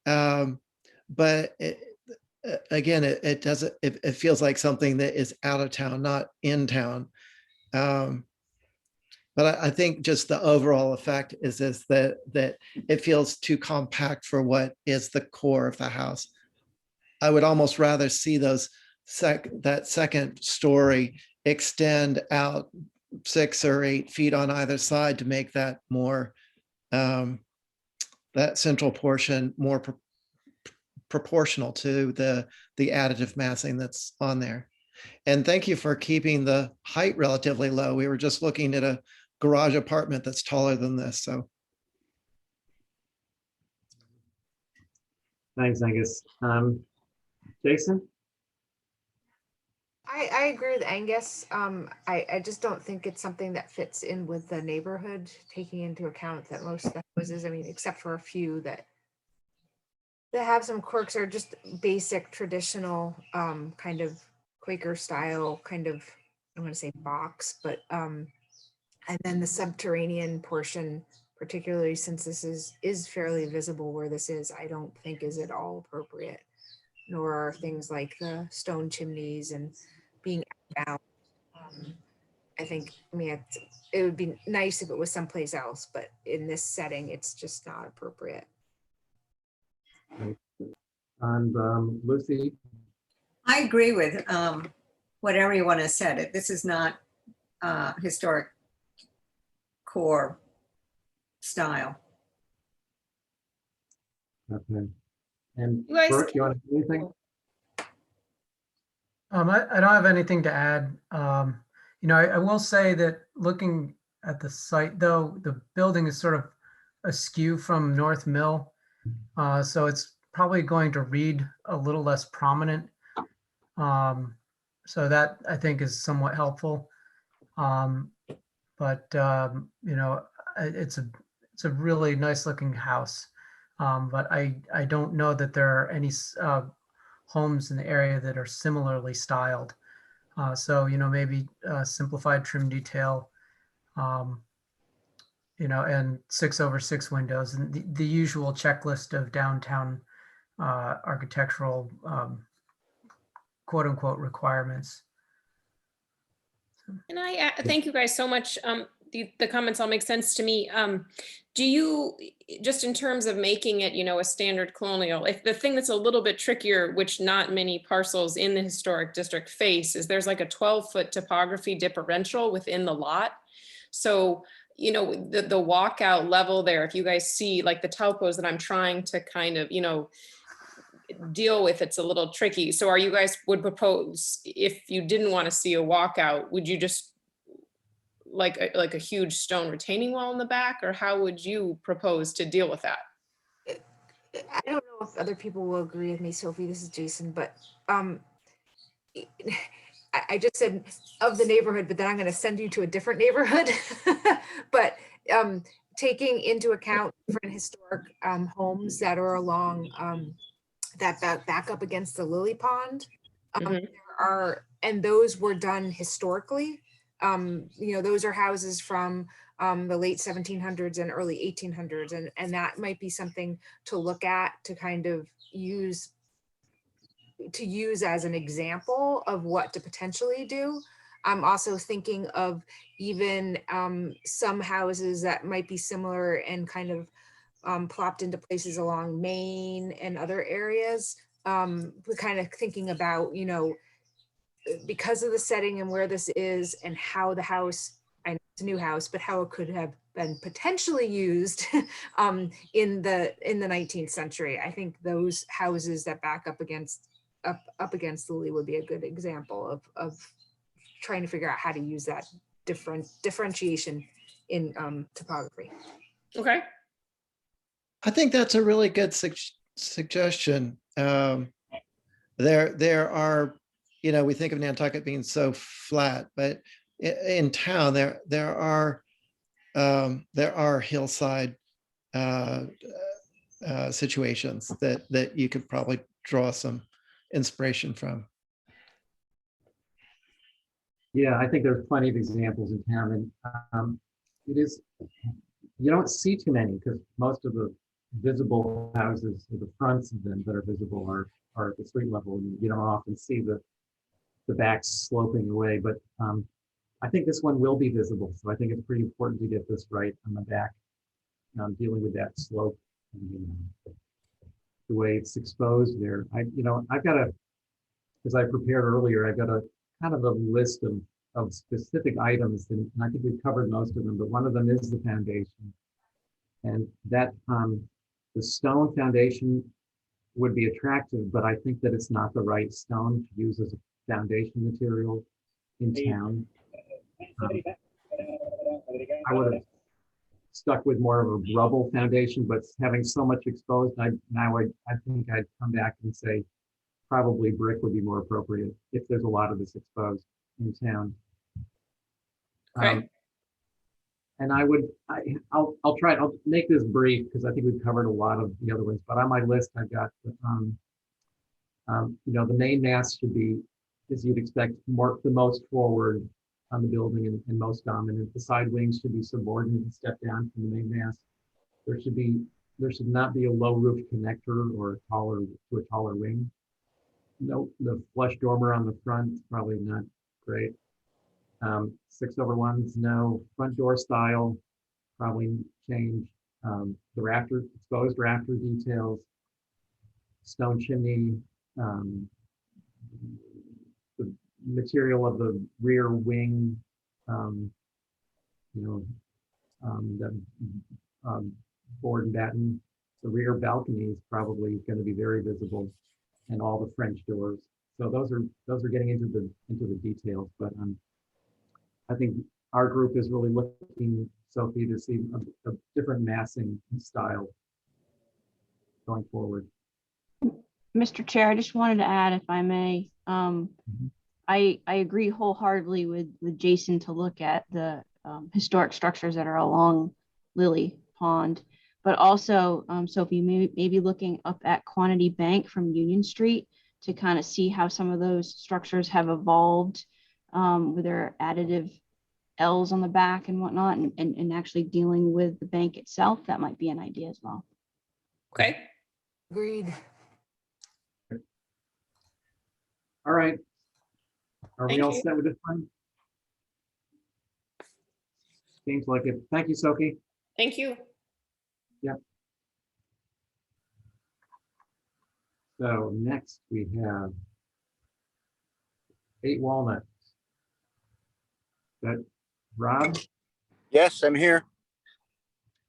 But again, it doesn't. It feels like something that is out of town, not in town. But I think just the overall effect is that it feels too compact for what is the core of the house. I would almost rather see that second story extend out 6 or 8 feet on either side to make that more, that central portion more proportional to the additive massing that's on there. And thank you for keeping the height relatively low. We were just looking at a garage apartment that's taller than this, so. thanks, Angus. Jason? I agree with Angus. I just don't think it's something that fits in with the neighborhood, taking into account that most of the houses, I mean, except for a few that have some quirks, are just basic traditional kind of Quaker style kind of, I want to say box, but and then the subterranean portion, particularly since this is fairly visible where this is, I don't think is at all appropriate, nor are things like the stone chimneys and being out. I think, I mean, it would be nice if it was someplace else, but in this setting, it's just not appropriate. And Lucy? I agree with what everyone has said. This is not historic core style. Okay. And You guys Brooke, you want to do anything? I don't have anything to add. I will say that looking at the site, though, the building is sort of askew from North Mill. So it's probably going to read a little less prominent. So that I think is somewhat helpful. It's a really nice looking house. But I don't know that there are any homes in the area that are similarly styled. So, maybe simplified trim detail, and 6/6 windows, and the usual checklist of downtown architectural quote unquote requirements. And I thank you guys so much. The comments all make sense to me. Do you, just in terms of making it, a standard colonial, if the thing that's a little bit trickier, which not many parcels in the historic district face, is there's like a 12-foot topography differential within the lot. So, the walkout level there, if you guys see like the topos that I'm trying to kind of, deal with, it's a little tricky. So are you guys would propose, if you didn't want to see a walkout, would you just like a huge stone retaining wall in the back, or how would you propose to deal with that? I don't know if other people will agree with me, Sophie. This is Jason, but I just said of the neighborhood, but then I'm going to send you to a different neighborhood. But taking into account different historic homes that are along that back up against the lily pond, and those were done historically. Those are houses from the late 1700s and early 1800s, and that might be something to look at, to kind of use as an example of what to potentially do. I'm also thinking of even some houses that might be similar and kind of plopped into places along Maine and other areas. We're kind of thinking about, because of the setting and where this is and how the house, I know it's a new house, but how it could have been potentially used in the 19th century. I think those houses that back up against Lily would be a good example of trying to figure out how to use that differentiation in topography. Okay. I think that's a really good suggestion. There are, we think of Nantucket being so flat, but in town there are hillside situations that you could probably draw some inspiration from. Yeah, I think there's plenty of examples in town, and you don't see too many because most of the visible houses, or the fronts of them that are visible, are at the street level, and you don't often see the backs sloping away. But I think this one will be visible, so I think it's pretty important to get this right on the back, dealing with that slope and the way it's exposed there. I've got as I prepared earlier, I've got a kind of a list of specific items, and I think we've covered most of them, but one of them is the foundation. And that the stone foundation would be attractive, but I think that it's not the right stone to use as a foundation material in town. I would have stuck with more of a rubble foundation, but having so much exposed, I think I'd come back and say probably brick would be more appropriate if there's a lot of this exposed in town. Okay. And I'll make this brief because I think we've covered a lot of the other ones, but on my list, I've got, the main mass should be, as you'd expect, the most forward on the building and most dominant. The side wings should be subordinate and step down from the main mass. There should not be a low roof connector or a taller wing. No, the flush dormer on the front is probably not great. 6/1s, no. Front door style, probably change. The exposed rafter details, stone chimney, the material of the rear wing, board and batten. The rear balcony is probably going to be very visible, and all the French doors. So those are getting into the details, but I think our group is really looking, Sophie, to see a different massing style going forward. Mr. Chair, I just wanted to add, if I may, I agree wholeheartedly with Jason to look at the historic structures that are along Lily Pond, but also, Sophie, maybe looking up at Quantity Bank from Union Street to kind of see how some of those structures have evolved with their additive L's on the back and whatnot, and actually dealing with the bank itself. That might be an idea as well. Okay. Agreed. All right. Are we Thank all you. set with this one? Seems like it. Thank you, Sophie. Thank you. So next we have 8 Walnuts. That Rob? Yes, I'm here.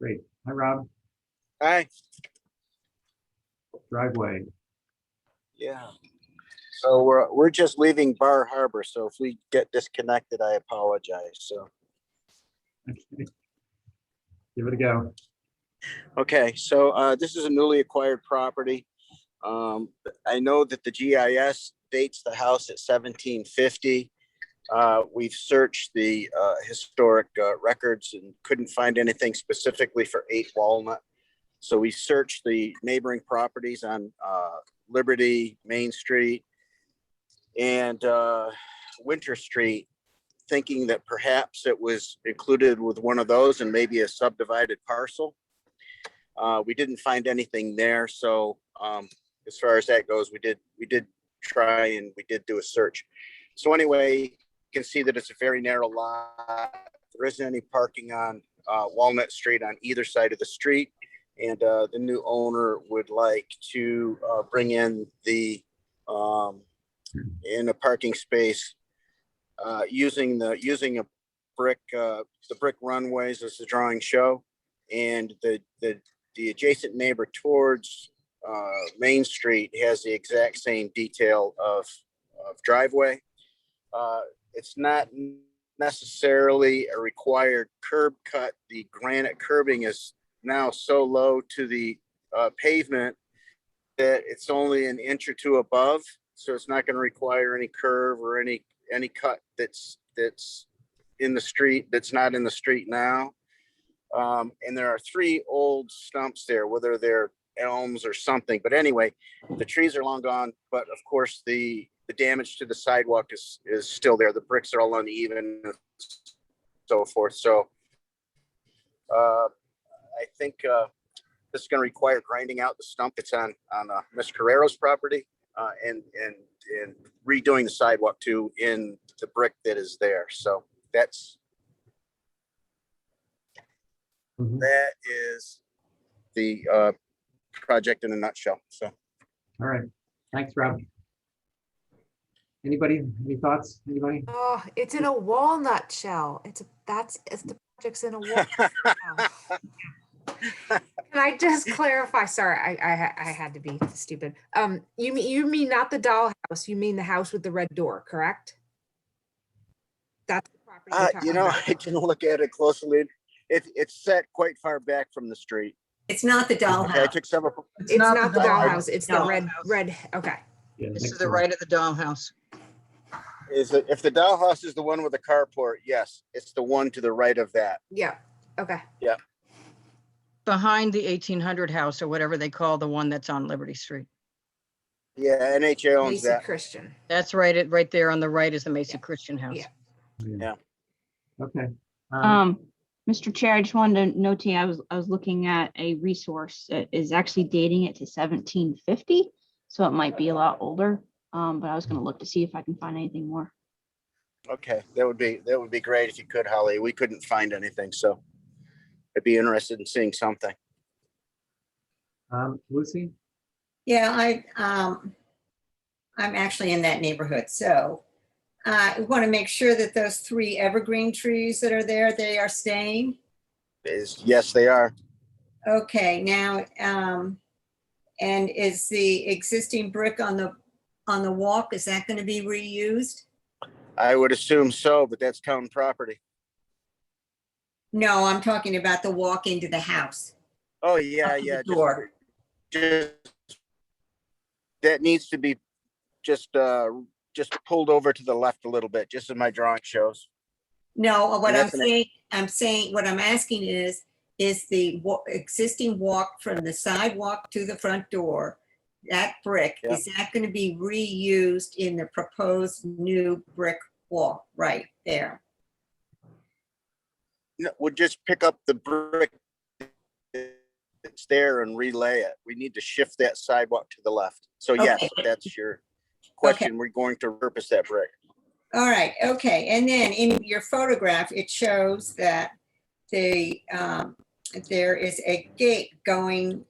Great. Hi, Rob. Hi. Driveway. Yeah. So we're just leaving Bar Harbor. So if we get disconnected, I apologize. So Okay. Give it a go. okay. So this is a newly acquired property. I know that the GIS dates the house at 1750. We've searched the historic records and couldn't find anything specifically for 8 Walnut. So we searched the neighboring properties on Liberty, Main Street, and Winter Street, thinking that perhaps it was included with one of those and maybe a subdivided parcel. We didn't find anything there. So as far as that goes, we did try and we did do a search. So anyway, you can see that it's a very narrow lot. There isn't any parking on Walnut Street on either side of the street. And the new owner would like to bring in the in a parking space using a brick, the brick runways as the drawing show, and the adjacent neighbor towards Main Street has the exact same detail of driveway. It's not necessarily a required curb cut. The granite curbing is now so low to the pavement that it's only an inch or two above. So it's not going to require any curve or any cut that's in the street, that's not in the street now. And there are 3 old stumps there, whether they're elms or something. But anyway, the trees are long gone. But of course, the damage to the sidewalk is still there. The bricks are all uneven and so forth. So I think this is going to require grinding out the stump that's on Ms. Carrero's property and redoing the sidewalk too in the brick that is there. So that's that is the project in a nutshell. So All right. Thanks, Rob. Anybody? Any thoughts? Anybody? Oh, it's in a walnut shell. It's the project's in a walnut shell. Can I just clarify? Sorry, I had to be stupid. You mean not the dollhouse? You mean the house with the red door, correct? That's the property you're talking about. I didn't look at it closely. It's set quite far back from the street. It's not the Okay, I dollhouse. took several. It's not the dollhouse. It's the No. red. Okay. Yeah, This next is the door. right of the dollhouse. Is it, if the dollhouse is the one with the carport? Yes, it's the one to the right of that. Yeah. Okay. Behind the 1800 house or whatever they call the one that's on Liberty Street. Yeah, NHA owns Mesa that. Christian. That's right. Right there on the right is the Mesa Yeah. Christian house. Yeah. Yeah. Okay. Mr. Chair, I just wanted to notate, I was looking at a resource that is actually dating it to 1750, so it might be a lot older. But I was going to look to see if I can find anything more. Okay, that would be great if you could, Holly. We couldn't find anything, so I'd be interested in seeing something. Lucy? Yeah, I'm actually in that neighborhood, so I want to make sure that those 3 evergreen trees that are there, they are staying. Yes, they are. Okay, now, and is the existing brick on the walk, is that going to be reused? I would assume so, but that's town property. No, I'm talking about the walk into the house. Oh, yeah, Up to the yeah. door. Just that needs to be just pulled over to the left a little bit, just as my drawing shows. No, what And I'm that's saying, what I'm asking is the existing walk from the sidewalk to the front door, that brick, Yeah. is that going to be reused in the proposed new brick wall right there? No, we'll just pick up the brick that's there and relay it. We need to shift that sidewalk to the left. So yes, Okay. that's your question. We're going to repurpose that brick. All right, okay. And then in your photograph, it shows that the there is a gate going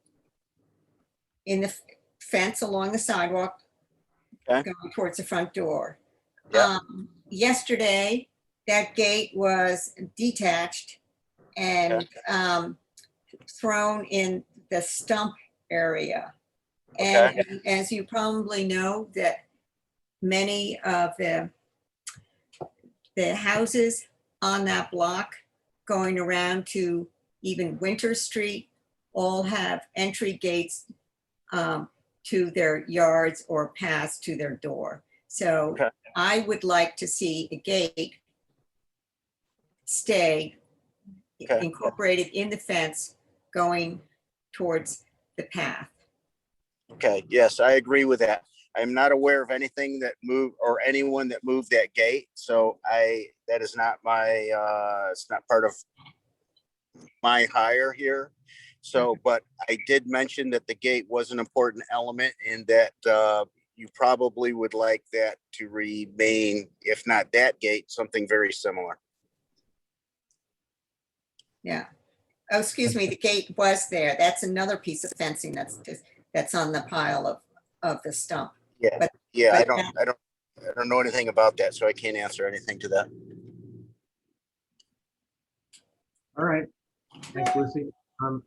in the fence along the sidewalk, Okay. going towards the front door. Yeah. Yesterday, that gate was detached and thrown in the stump area. And as you probably know, that many of the houses on that block going around to even Winter Street all have entry gates to their yards or paths to their door. So Okay. I would like to see a gate stay incorporated in the fence going towards the path. Okay, yes, I agree with that. I'm not aware of anything that moved or anyone that moved that gate. So that is not my, it's not part of my hire here. So, but I did mention that the gate was an important element and that you probably would like that to remain, if not that gate, something very similar. Yeah. Oh, excuse me, the gate was there. That's another piece of fencing that's on the pile of the stump. Yeah, But- yeah, I but don't know anything about that, so I can't answer anything to that. All right. Thanks, Lucy.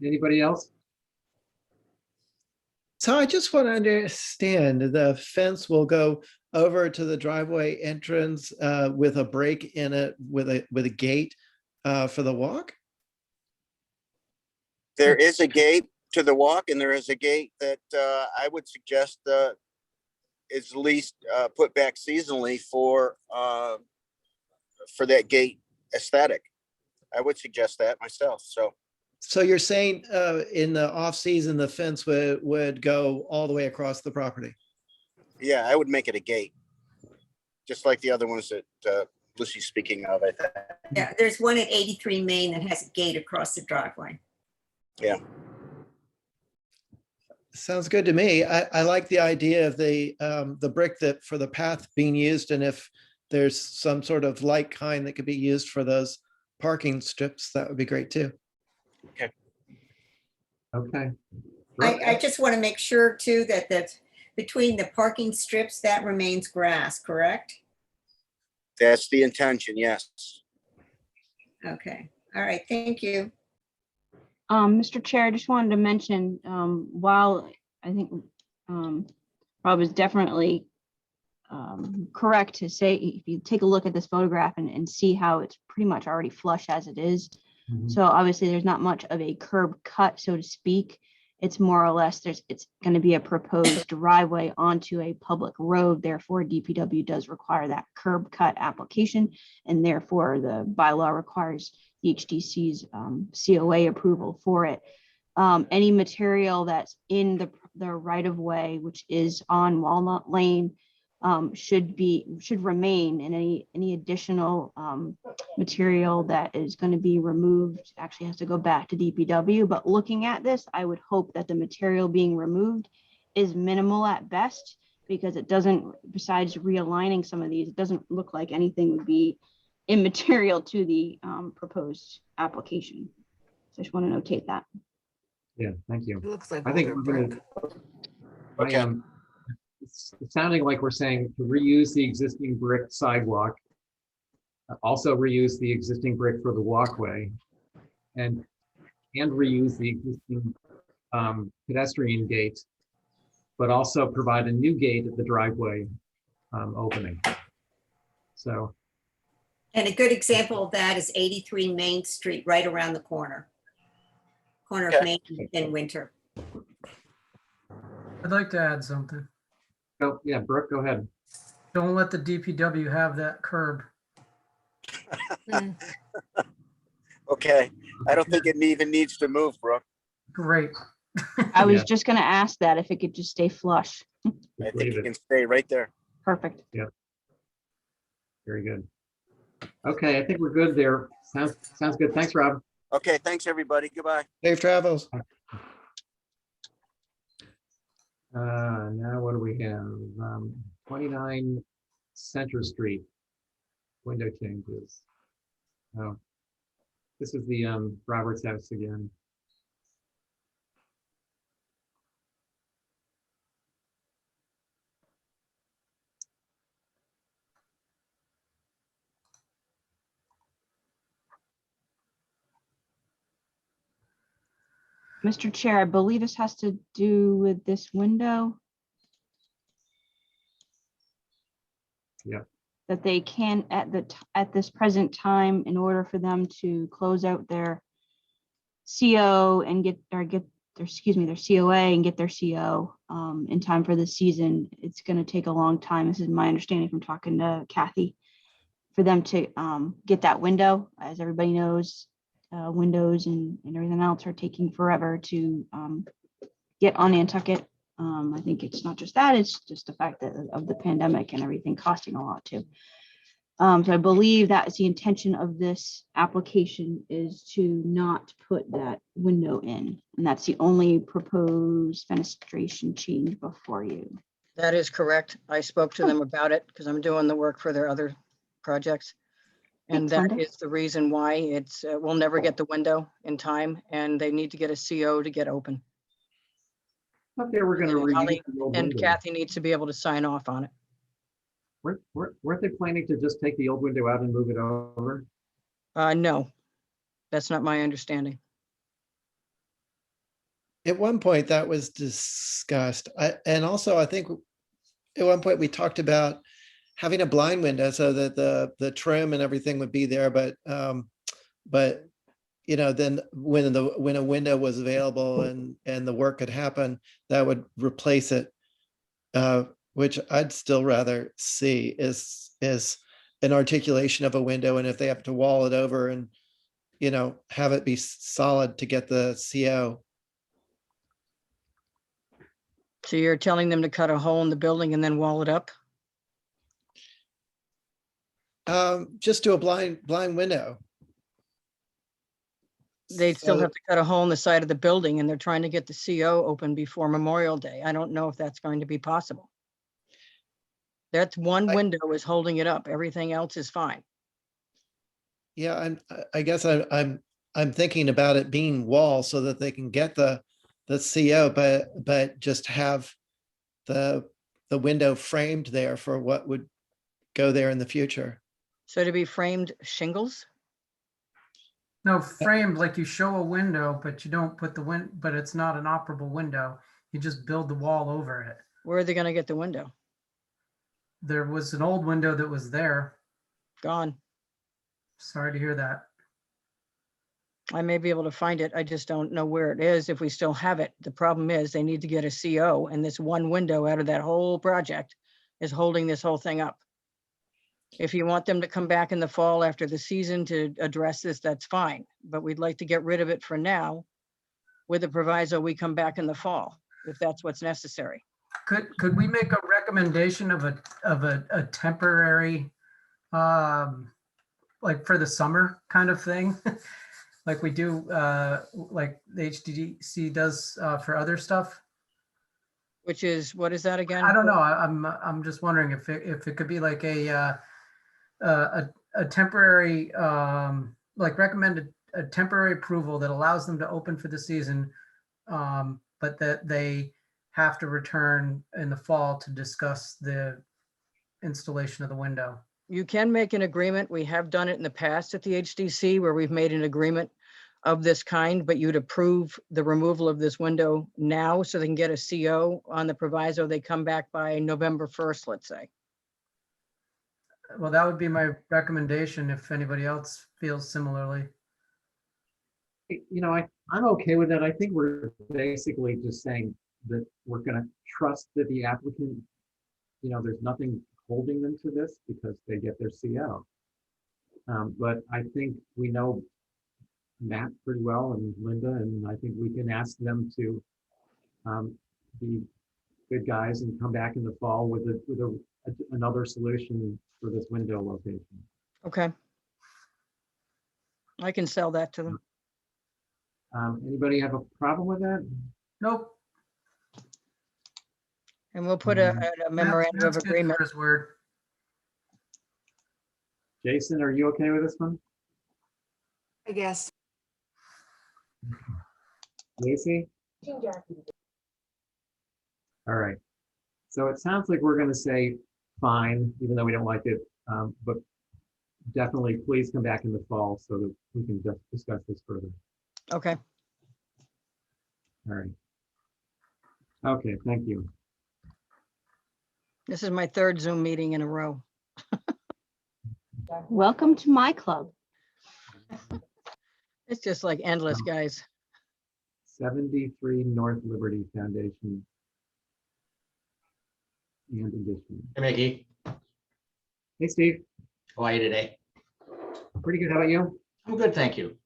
Anybody else? So I just want to understand, the fence will go over to the driveway entrance with a break in it, with a gate for the walk? There is a gate to the walk and there is a gate that I would suggest is at least put back seasonally for that gate aesthetic. I would suggest that myself, so. So you're saying in the off season, the fence would go all the way across the property? Yeah, I would make it a gate, just like the other ones that Lucy's speaking of, I think. Yeah, there's one at 83 Main that has a gate across the driveway. Yeah. Sounds good to me. I like the idea of the brick that for the path being used, and if there's some sort of light kind that could be used for those parking strips, that would be great too. Okay. I just want to make sure too that between the parking strips, that remains grass, correct? That's the intention, yes. Okay, all right, thank you. Mr. Chair, I just wanted to mention, while I think Rob is definitely correct to say, if you take a look at this photograph and see how it's pretty much already flush as it is. So obviously there's not much of a curb cut, so to speak. It's more or less it's going to be a proposed driveway onto a public road. Therefore, DPW does require that curb cut application, and therefore the bylaw requires the HDC's COA approval for it. Any material that's in the right of way, which is on Walnut Lane, should remain, and any additional material that is going to be removed actually has to go back to DPW. But looking at this, I would hope that the material being removed is minimal at best, because it doesn't, besides realigning some of these, it doesn't look like anything would be immaterial to the proposed application. So I just want to notate that. Yeah, thank you. It looks like I think older we're brick. gonna, it's sounding like we're saying to reuse the existing brick sidewalk, also reuse the existing brick for the walkway, and reuse the existing pedestrian gate, but also provide a new gate at the driveway opening. So. And a good example of that is 83 Main Street, right around the corner of Main and Winter. I'd like to add something. Oh, yeah, Brooke, go ahead. Don't let the DPW have that curb. Okay, I don't think it even needs to move, Brooke. Great. I was Yeah. just gonna ask that if it could just stay flush. I Just think leave you it. can stay right there. Perfect. Very good. Okay, I think we're good there. Sounds good. Thanks, Rob. Okay, thanks, everybody. Goodbye. Safe travels. Now what do we have? 29 Center Street, window changes. Oh, this is the Roberts house again. Mr. Chair, I believe this has to do with this window. Yep. That they can at this present time, in order for them to close out their CO and get their COA and get their CO in time for the season. It's going to take a long time. This is my understanding from talking to Kathy, for them to get that window. As everybody knows, windows and everything else are taking forever to get on Nantucket. I think it's not just that, it's just the fact that of the pandemic and everything costing a lot too. So I believe that is the intention of this application, is to not put that window in. And that's the only proposed fenestration change before you. That is correct. I spoke to them about it because I'm doing the work for their other projects. And Thanks, that Linda. is the reason why it's, we'll never get the window in time, and they need to get a CO to get open. Okay, we're going to And reuse the old And window. Kathy needs to be able to sign off on it. Weren't they planning to just take the old window out and move it over? No, that's not my understanding. At one point that was discussed. And also I think at one point we talked about having a blind window so that the trim and everything would be there, but you know, then when a window was available and the work could happen, that would replace it. Which I'd still rather see is an articulation of a window, and if they have to wall it over and, you know, have it be solid to get the CO. So you're telling them to cut a hole in the building and then wall it up? Just do a blind window. They'd still So- have to cut a hole in the side of the building, and they're trying to get the CO open before Memorial Day. I don't know if that's going to be possible. That's one window is holding it up. Everything else is fine. Yeah, I guess I'm thinking about it being wall so that they can get the CO, but just have the window framed there for what would go there in the future. So to be framed shingles? No, framed, like you show a window, but you don't put but it's not an operable window. You just build the wall over it. Where are they gonna get the window? There was an old window that was there. Gone. Sorry to hear that. I may be able to find it. I just don't know where it is, if we still have it. The problem is they need to get a CO, and this one window out of that whole project is holding this whole thing up. If you want them to come back in the fall after the season to address this, that's fine. But we'd like to get rid of it for now with the proviso we come back in the fall, if that's what's necessary. Could we make a recommendation of a temporary, like for the summer kind of thing? Like we do, like the HDC does for other stuff? Which is, what is that again? I don't know. I'm just wondering if it could be like a temporary, like recommended a temporary approval that allows them to open for the season, but that they have to return in the fall to discuss the installation of the window. You can make an agreement. We have done it in the past at the HDC where we've made an agreement of this kind, but you'd approve the removal of this window now so they can get a CO on the proviso they come back by November 1st, let's say. Well, that would be my recommendation if anybody else feels similarly. You know, I'm okay with that. I think we're basically just saying that we're going to trust that the applicant, you know, there's nothing holding them to this because they get their CO. But I think we know Matt pretty well and Linda, and I think we can ask them to be good guys and come back in the fall with another solution for this window location. Okay. I can sell that to them. Anybody have a problem with that? Nope. And we'll put a memorandum of That's good for agreement. his word. Jason, are you okay with this one? I guess. Lacey? All right. So it sounds like we're going to say fine, even though we don't like it, but definitely please come back in the fall so that we can just discuss this further. Okay. All right. Okay, thank you. This is my third Zoom meeting in a row. Welcome to my club. It's just like endless, guys. 73 North Liberty Foundation and addition. Hey, Mickey. Hey, Steve. How are you today? Pretty good. How about you? I'm good, thank you.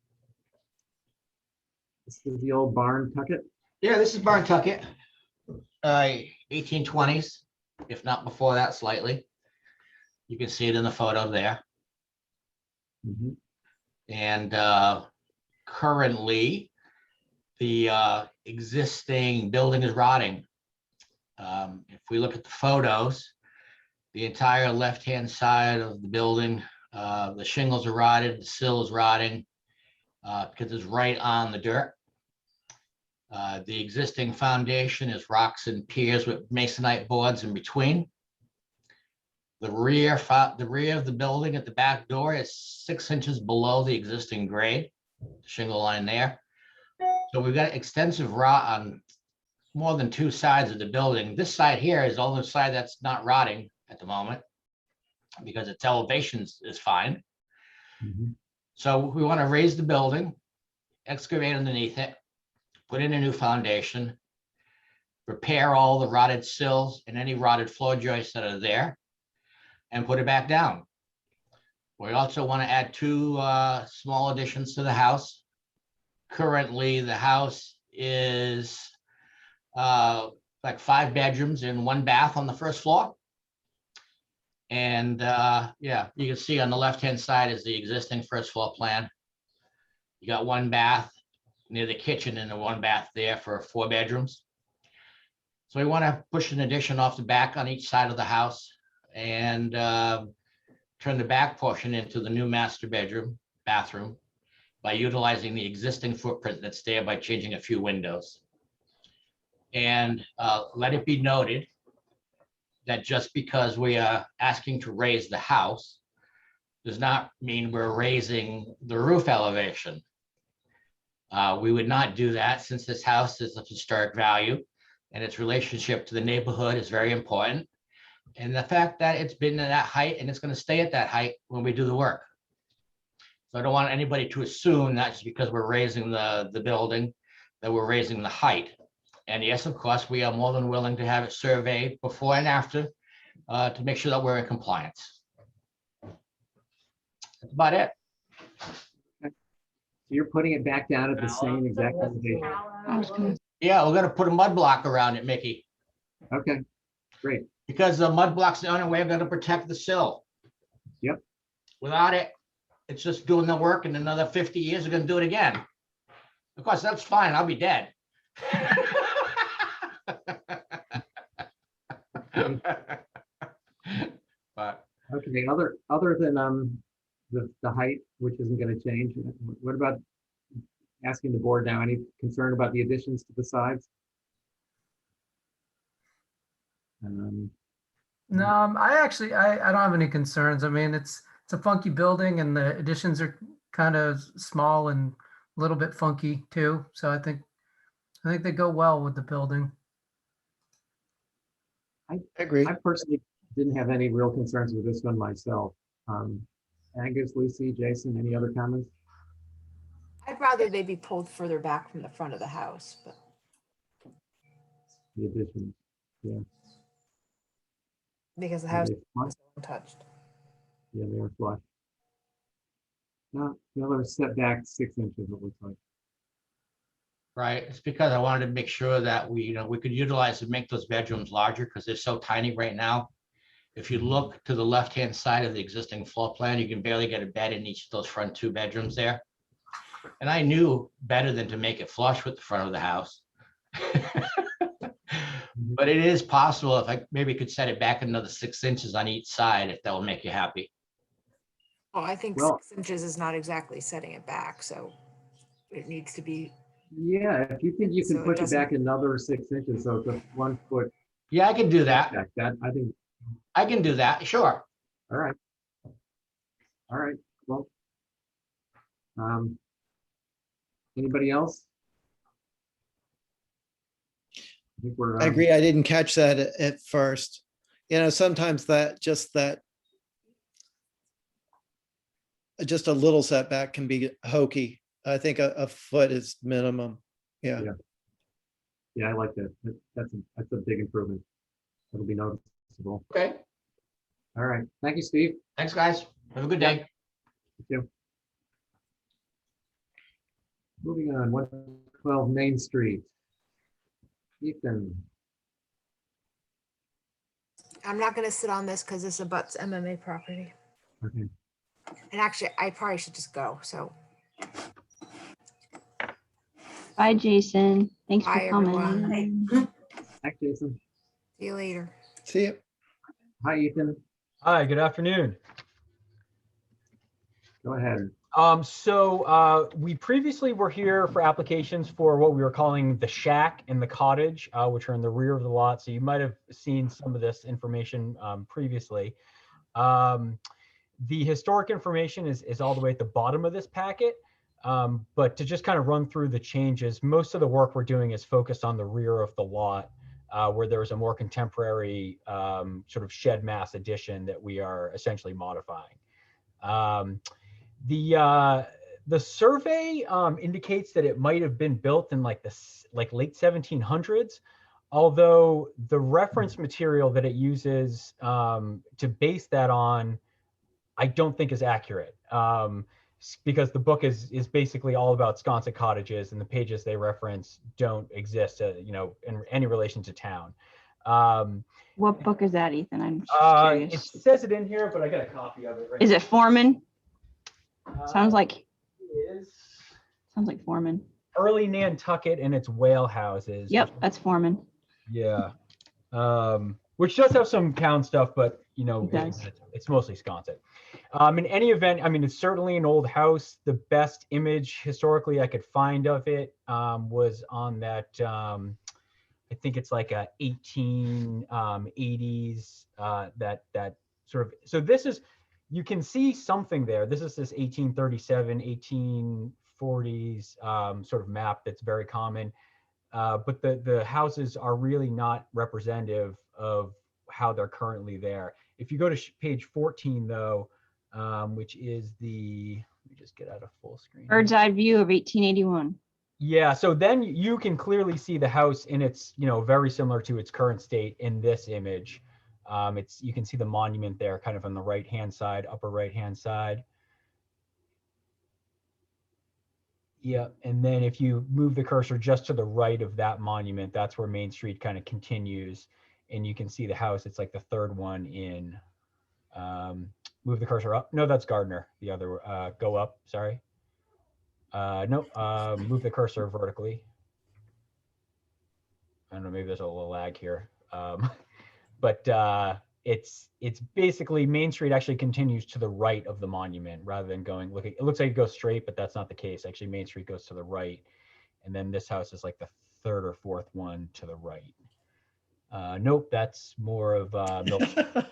This is the old barn tucket. Yeah, this is Barn Tucket. 1820s, if not before that slightly. You can see it in the photo there. Mhm. And currently, the existing building is rotting. If we look at the photos, the entire left-hand side of the building, the shingles are rotted, the sill is rotting because it's right on the dirt. The existing foundation is rocks and piers with masonite boards in between. The rear of the building at the back door is 6 inches below the existing grade, shingle line there. So we've got extensive rot on more than two sides of the building. This side here is the only side that's not rotting at the moment because its elevation is fine. Mhm. So we want to raise the building, excavate underneath it, put in a new foundation, repair all the rotted sills and any rotted floor joists that are there, and put it back down. We also want to add two small additions to the house. Currently, the house is like 5 bedrooms and 1 bath on the first floor. And yeah, you can see on the left-hand side is the existing first floor plan. You got 1 bath near the kitchen and the 1 bath there for 4 bedrooms. So we want to push an addition off the back on each side of the house and turn the back portion into the new master bathroom by utilizing the existing footprint that's there by changing a few windows. And let it be noted that just because we are asking to raise the house does not mean we're raising the roof elevation. We would not do that since this house is of historic value and its relationship to the neighborhood is very important. And the fact that it's been at that height and it's going to stay at that height when we do the work. So I don't want anybody to assume that just because we're raising the building, that we're raising the height. And yes, of course, we are more than willing to have it surveyed before and after to make sure that we're in compliance. That's about it. So you're putting it back down at the same exact elevation. Yeah, we're gonna put a mud block around it, Mickey, Okay, great. because the mud block's the only way I'm gonna protect the sill. Yep. Without it, it's just doing the work and another 50 years, we're gonna do it again. Of course, that's fine, I'll be dead. But Okay, other than the height, which isn't going to change, what about asking the board now, any concern about the additions to the sides? No, I don't have any concerns. I mean, it's a funky building and the additions are kind of small and a little bit funky too. So I think they go well with the building. I agree. I personally didn't have any real concerns with this one myself. Angus, Lucy, Jason, any other comments? I'd rather they be pulled further back from the front of the house, but The additions, yeah. because the Are house they is flush? untouched. Yeah, they are flush. No, the other setback 6 inches, it looks like. right? It's because I wanted to make sure that we could utilize and make those bedrooms larger because they're so tiny right now. If you look to the left-hand side of the existing floor plan, you can barely get a bed in each of those front 2 bedrooms there. And I knew better than to make it flush with the front of the house. But it is possible if I maybe could set it back another 6 inches on each side, if that will make you happy. Well, I think Well- 6 inches is not exactly setting it back, so it needs to be, Yeah, if you think you So can it push it doesn't- back another 6 inches, so it's a 1 foot Yeah, I can do that. back, that, I think, I can do that, sure. all right. All right, well. Anybody else? I think we're. I agree. I didn't catch that at first. Sometimes just a little setback can be hokey. I think a foot is minimum. Yeah. Yeah, I like that. That's a big improvement. It'll be noticeable. Okay, All right, thank you, Steve. thanks, guys. Have a good day. Thank you. Moving on, 112 Main Street. Ethan, I'm not gonna sit on this because this abuts MMA property. okay, And actually, I probably should just go, so. Bye, Jason. Thanks Bye, for coming. everyone. thanks, Jason. See you later. See you. Hi, Ethan, Hi, good afternoon. go ahead. We previously were here for applications for what we were calling the shack and the cottage, which are in the rear of the lot. So you might have seen some of this information previously. The historic information is all the way at the bottom of this packet. But to just kind of run through the changes, most of the work we're doing is focused on the rear of the lot, where there was a more contemporary sort of shed mass addition that we are essentially modifying. The survey indicates that it might have been built in like late 1700s, although the reference material that it uses to base that on, I don't think is accurate, because the book is basically all about Sconset cottages, and the pages they reference don't exist, in any relation to town. What book is that, Ethan? I'm just It curious. says it in here, but I got a copy of it right Is it Foreman? now. Sounds like It is Foreman. early Nantucket and its whale houses. Yep, that's Foreman. Yeah. Which does have some town stuff, but It does. it's mostly Sconset. In any event, I mean, it's certainly an old house. The best image historically I could find of it was on that, I think it's like a 1880s, that sort of, so this is, you can see something there. This is this 1837, 1840s sort of map that's very common. But the houses are really not representative of how they're currently there. If you go to page 14 though, which is let me just get out of full screen. Bird's eye view of 1881. Yeah, so then you can clearly see the house in its, very similar to its current state in this image. You can see the monument there kind of on the right-hand side, upper right-hand side. Yeah, and then if you move the cursor just to the right of that monument, that's where Main Street kind of continues. And you can see the house, it's like the third one in. Move the cursor up. No, that's Gardner. The other, go up, sorry. No, move the cursor vertically. I don't know, maybe there's a little lag here. But it's basically Main Street actually continues to the right of the monument rather than looking, it looks like it goes straight, but that's not the case. Actually, Main Street goes to the right. And then this house is like the third or fourth one to the right. Nope, that's more of Milton.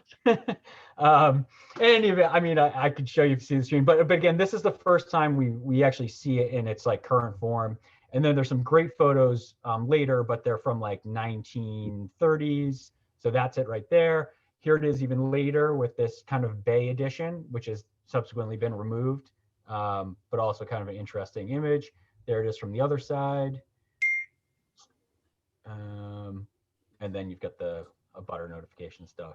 Anyway, I mean, I could show you if you see the screen, but again, this is the first time we actually see it in its like current form. And then there's some great photos later, but they're from like 1930s. So that's it right there. Here it is even later with this kind of bay edition, which has subsequently been removed, but also kind of an interesting image. There it is from the other side. And then you've got the abutter notification stuff.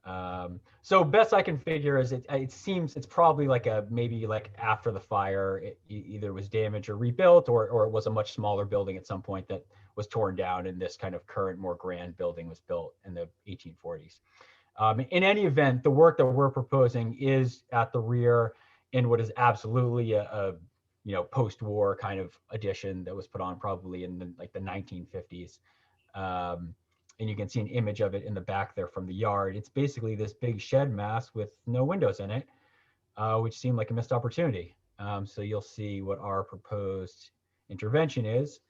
So best I can figure is it seems it's probably like maybe like after the fire, it either was damaged or rebuilt, or it was a much smaller building at some point that was torn down, and this kind of current, more grand building was built in the 1840s. In any event, the work that we're proposing is at the rear in what is absolutely a post-war kind of addition that was put on probably in the 1950s. And you can see an image of it in the back there from the yard. It's basically this big shed mass with no windows in it, which seemed like a missed opportunity. So you'll see what our proposed intervention is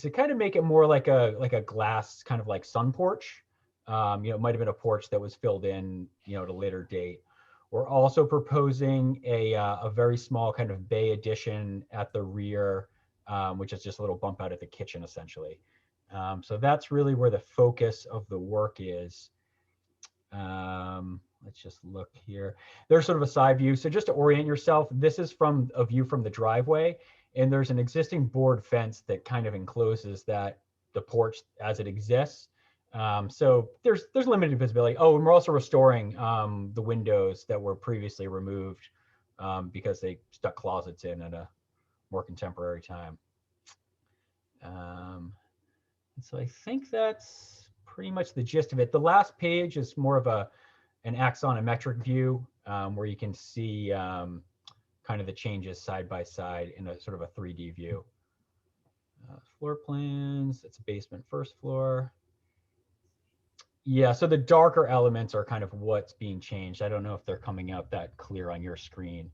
to kind of make it more like a glass kind of like sun porch. It might have been a porch that was filled in, at a later date. We're also proposing a very small kind of bay addition at the rear, which is just a little bump out at the kitchen, essentially. So that's really where the focus of the work is. Let's just look here. There's sort of a side view. So just to orient yourself, this is from a view from the driveway, and there's an existing board fence that kind of encloses the porch as it exists. So there's limited visibility. Oh, and we're also restoring the windows that were previously removed because they stuck closets in at a more contemporary time. So I think that's pretty much the gist of it. The last page is more of an axonometric view where you can see kind of the changes side by side in a sort of a 3D view. Floor plans, it's a basement first floor. Yeah, so the darker elements are kind of what's being changed. I don't know if they're coming out that clear on your screen,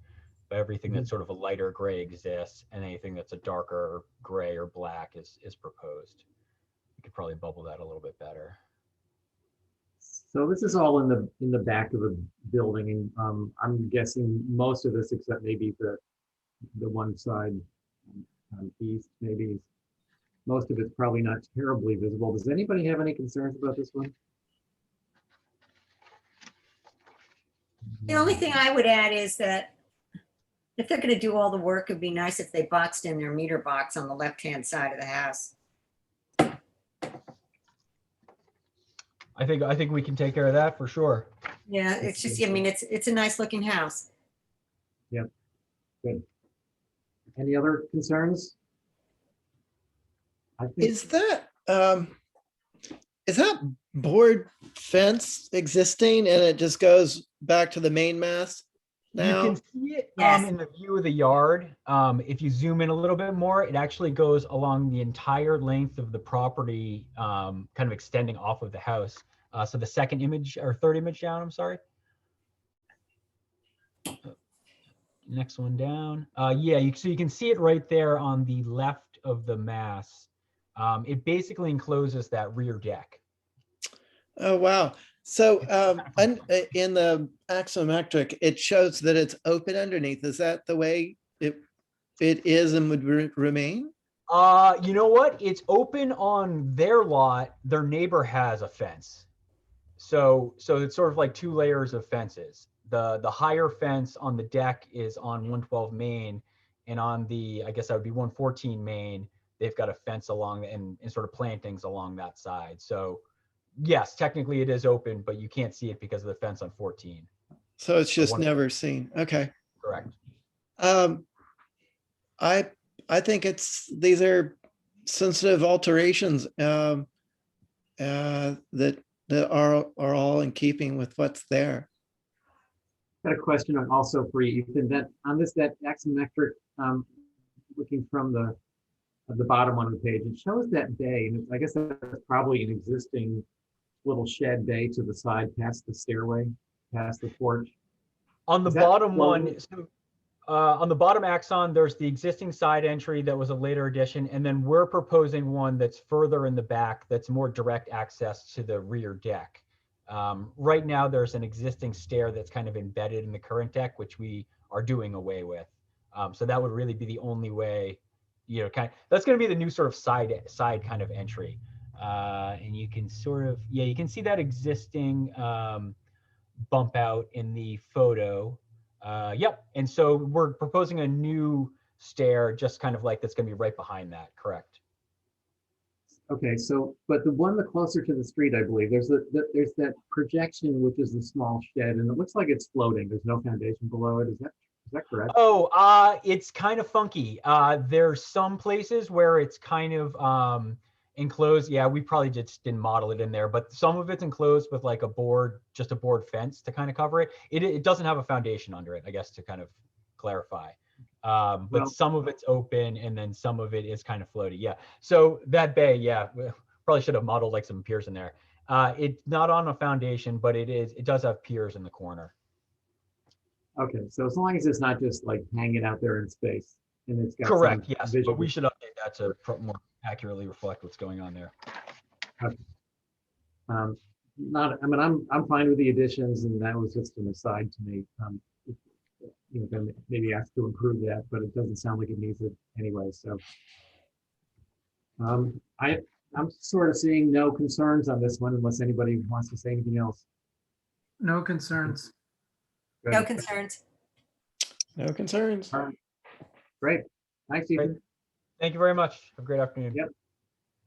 but everything that's sort of a lighter gray exists, and anything that's a darker gray or black is proposed. You could probably bubble that a little bit better. So this is all in the back of a building, and I'm guessing most of this, except maybe the one side east, maybe most of it's probably not terribly visible. Does anybody have any concerns about this one? The only thing I would add is that if they're going to do all the work, it'd be nice if they boxed in their meter box on the left-hand side of the house. I think we can take care of that for sure. Yeah, it's just, I mean, it's a nice looking house. Yeah, good. Any other concerns? I think Is that board fence existing and it just goes back to the main mast now? You can see it Yes. in the view of the yard. If you zoom in a little bit more, it actually goes along the entire length of the property, kind of extending off of the house. So the second image or third image down, I'm sorry. Next one down. Yeah, so you can see it right there on the left of the mass. It basically encloses that rear deck. Oh, wow. So in the axonometric, it shows that it's open underneath. Is that the way it is and would remain? You know what? It's open on their lot. Their neighbor has a fence. So it's sort of like two layers of fences. The higher fence on the deck is on 112 Main, and on the, I guess that would be 114 Main, they've got a fence along and sort of plantings along that side. So yes, technically it is open, but you can't see it because of the fence on 14. So it's just never seen. Okay. Correct. I think these are sensitive alterations that are all in keeping with what's there. got a question also for you, Ethan. That axonometric, looking from the bottom one of the page, it shows that bay, and I guess that's probably an existing little shed bay to the side, past the stairway, past the porch. On the bottom one, so, on the bottom axon, there's the existing side entry that was a later addition, and then we're proposing one that's further in the back that's more direct access to the rear deck. Right now, there's an existing stair that's kind of embedded in the current deck, which we are doing away with. So that would really be the only way, that's going to be the new sort of side kind of entry. And you can sort of, you can see that existing bump out in the photo. Yep. And so we're proposing a new stair, just kind of like that's going to be right behind that. Correct. Okay, so, but the one the closer to the street, I believe, there's there's that projection, which is the small shed, and it looks like it's floating. There's no foundation below it. Is that correct? Oh, it's kind of funky. There's some places where it's kind of enclosed. Yeah, we probably just didn't model it in there, but some of it's enclosed with like a board, just a board fence to kind of cover it. It doesn't have a foundation under it, I guess, to kind of clarify. But Well- some of it's open and then some of it is kind of floaty. Yeah. So that bay, yeah, we probably should have modeled like some piers in there. It's not on a foundation, but it does have piers in the corner. Okay, so as long as it's not just like hanging out there in space and it's got Correct, some yes, visual. but we should update that to more accurately reflect what's going on there. Not, I mean, I'm fine with the additions, and that was just an aside to me. You know, then maybe ask to improve that, but it doesn't sound like it needs it anyway, so. I'm sort of seeing no concerns on this one unless anybody wants to say anything else. No concerns. Good. No concerns. No concerns. All right. Great. Thanks, Ethan. Thank you very much. Have a great afternoon. Yep.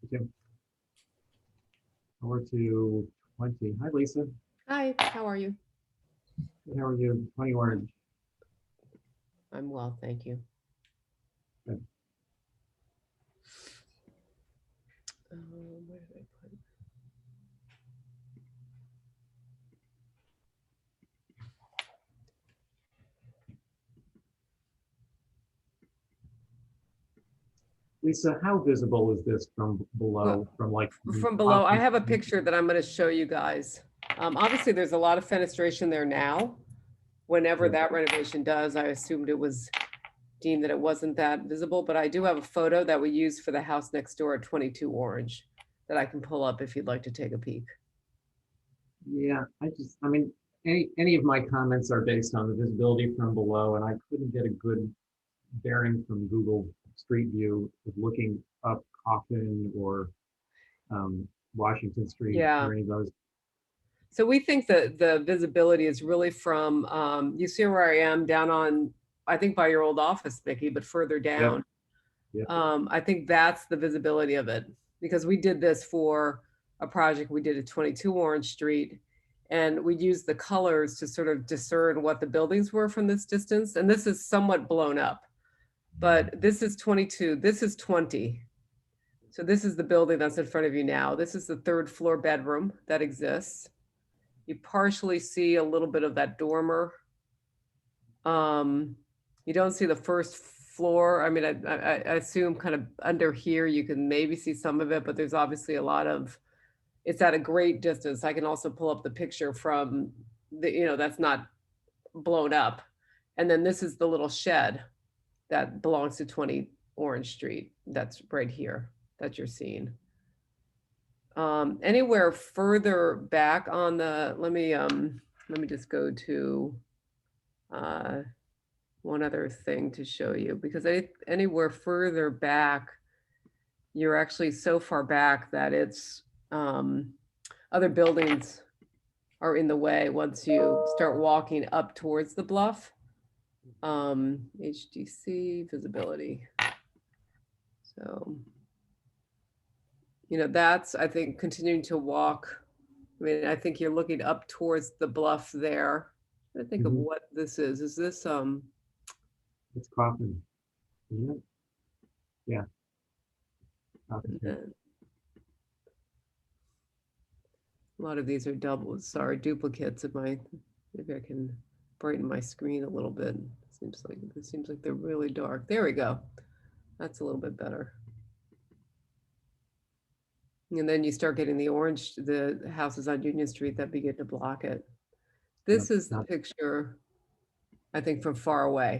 Thank you. Over to 20. Hi, Lisa. Hi, how are you? Good, how are you? 20 Orange. I'm well, thank you. Good. Where did I put? Lisa, how visible is this from below? From like From below, I have a picture that I'm going to show you guys. Obviously, there's a lot of fenestration there now. Whenever Yeah. that renovation does, I assumed it was deemed that it wasn't that visible, but I do have a photo that we used for the house next door at 22 Orange that I can pull up if you'd like to take a peek. Yeah, I mean, any of my comments are based on the visibility from below, and I couldn't get a good bearing from Google Street View of looking up Coffin or Washington Street Yeah. or any of those. So we think that the visibility is really from, you see where I am down on, I think by your old office, Mickey, but further down. Yep. I think that's the visibility of it, because we did this for a project we did at 22 Orange Street, and we used the colors to sort of discern what the buildings were from this distance. And this is somewhat blown up, but this is 22, this is 20. So this is the building that's in front of you now. This is the third floor bedroom that exists. You partially see a little bit of that dormer. You don't see the first floor. I mean, I assume kind of under here, you can maybe see some of it, but there's obviously a lot of, it's at a great distance. I can also pull up the picture from the, that's not blown up. And then this is the little shed that belongs to 20 Orange Street. That's right here that you're seeing. Anywhere further back on the, let me just go to one other thing to show you, because anywhere further back, you're actually so far back that it's other buildings are in the way once you start walking up towards the bluff. HDC visibility. So, that's, I think, continuing to walk. I mean, I think you're looking up towards the bluff there. I think of what this is. Is this It's Coffin, isn't it? Yeah. Coffin. A lot of these are duplicates of my, maybe I can brighten my screen a little bit. It seems like they're really dark. There we go. That's a little bit better. And then you start getting the houses on Union Street that begin to block it. This is the picture, I think, from far away.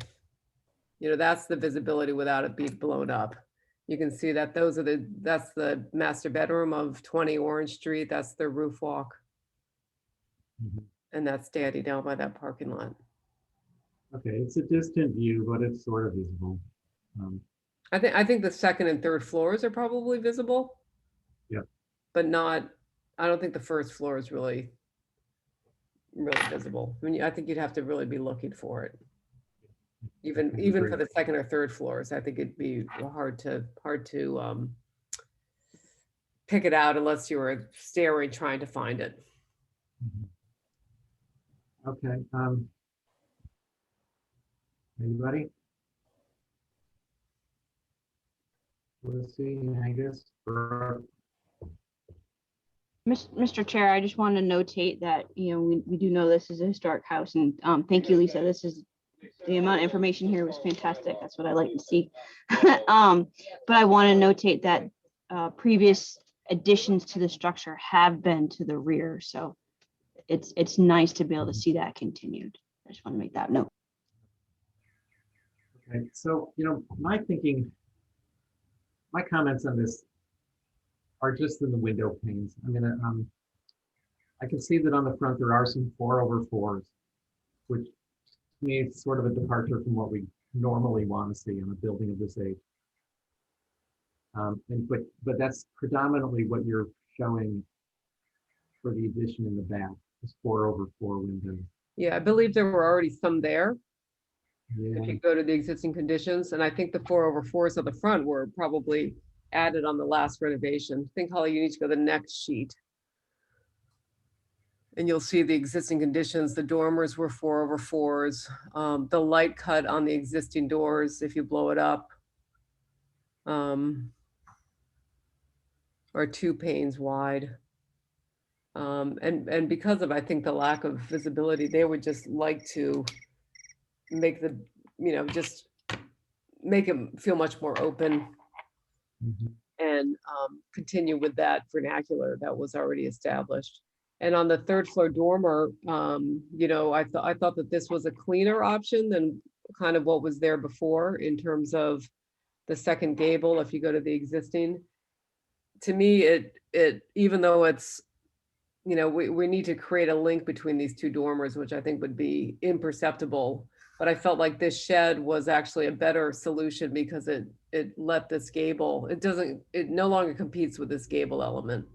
That's the visibility without it being blown up. You can see that that's the master bedroom of 20 Orange Street. That's their roof walk. And that's standing down by that parking lot. Okay, it's a distant view, but it's sort of visible. I think the second and third floors are probably visible. Yep. But I don't think the first floor is really visible. I mean, I think you'd have to really be looking for it. Even for the second or third floors, I think it'd be hard to pick it out unless you were staring trying to find it. Okay. Anybody? Let's see, Angus. Mr. Chair, I just want to notate that, we do know this is a historic house, and thank you, Lisa. This is, the amount of information here was fantastic. That's what I like to see. But I want to notate that previous additions to the structure have been to the rear, so it's nice to be able to see that continued. I just want to make that note. Okay, so, my comments on this are just in the window panes. I can see that on the front, there are some 4/4s, which to me is sort of a departure from what we normally want to see in a building of this age. But that's predominantly what you're showing for the addition in the back, is 4/4 windows. Yeah, I believe there were already some there. Yeah. If you go to the existing conditions, and I think the 4/4s at the front were probably added on the last renovation. I think, Holly, you need to go to the next sheet. And you'll see the existing conditions. The dormers were 4/4s. The light cut on the existing doors, if you blow it up, are 2 panes wide. And because of, I think, the lack of visibility, they would just like to make the, just make it feel much more open. And continue with that vernacular that was already established. And on the 3rd floor dormer, I thought that this was a cleaner option than kind of what was there before in terms of the second gable. If you go to the existing, to me, it even though it's, we need to create a link between these 2 dormers, which I think would be imperceptible. But I felt like this shed was actually a better solution because it let this gable, it no longer competes with this gable element.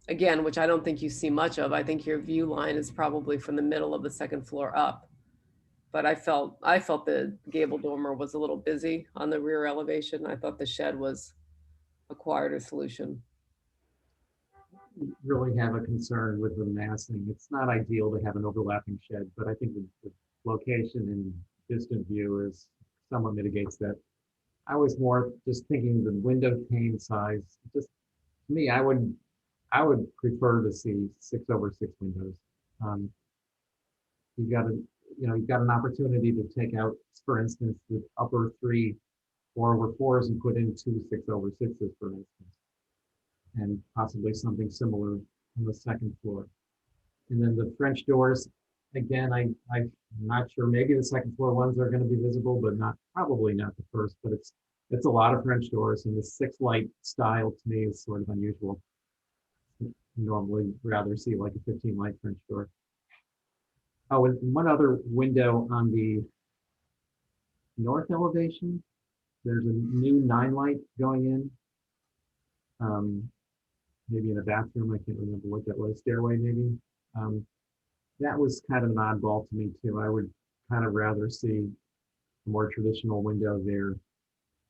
Again, which I don't think you see much of. I think your view line is probably from the middle of the 2nd floor up. But I felt the gable dormer was a little busy on the rear elevation. I thought the shed was a quieter solution. Really have a concern with the massing. It's not ideal to have an overlapping shed, but I think the location and distant view is somewhat mitigates that. I was more just thinking the window pane size. Just to me, I would prefer to see 6/6 windows. You've got an opportunity to take out, for instance, the upper 3 4/4s and put in 2 6/6s, for instance, and possibly something similar on the 2nd floor. And then the French doors, again, I'm not sure. Maybe the 2nd floor ones are going to be visible, but probably not the first. But it's a lot of French doors, and the 6 light style to me is sort of unusual. Normally rather see like a 15 light French door. Oh, and one other window on the north elevation, there's a new 9 light going in. Maybe in a bathroom, I can't remember what that was, stairway maybe. That was kind of an oddball to me too. I would kind of rather see a more traditional window there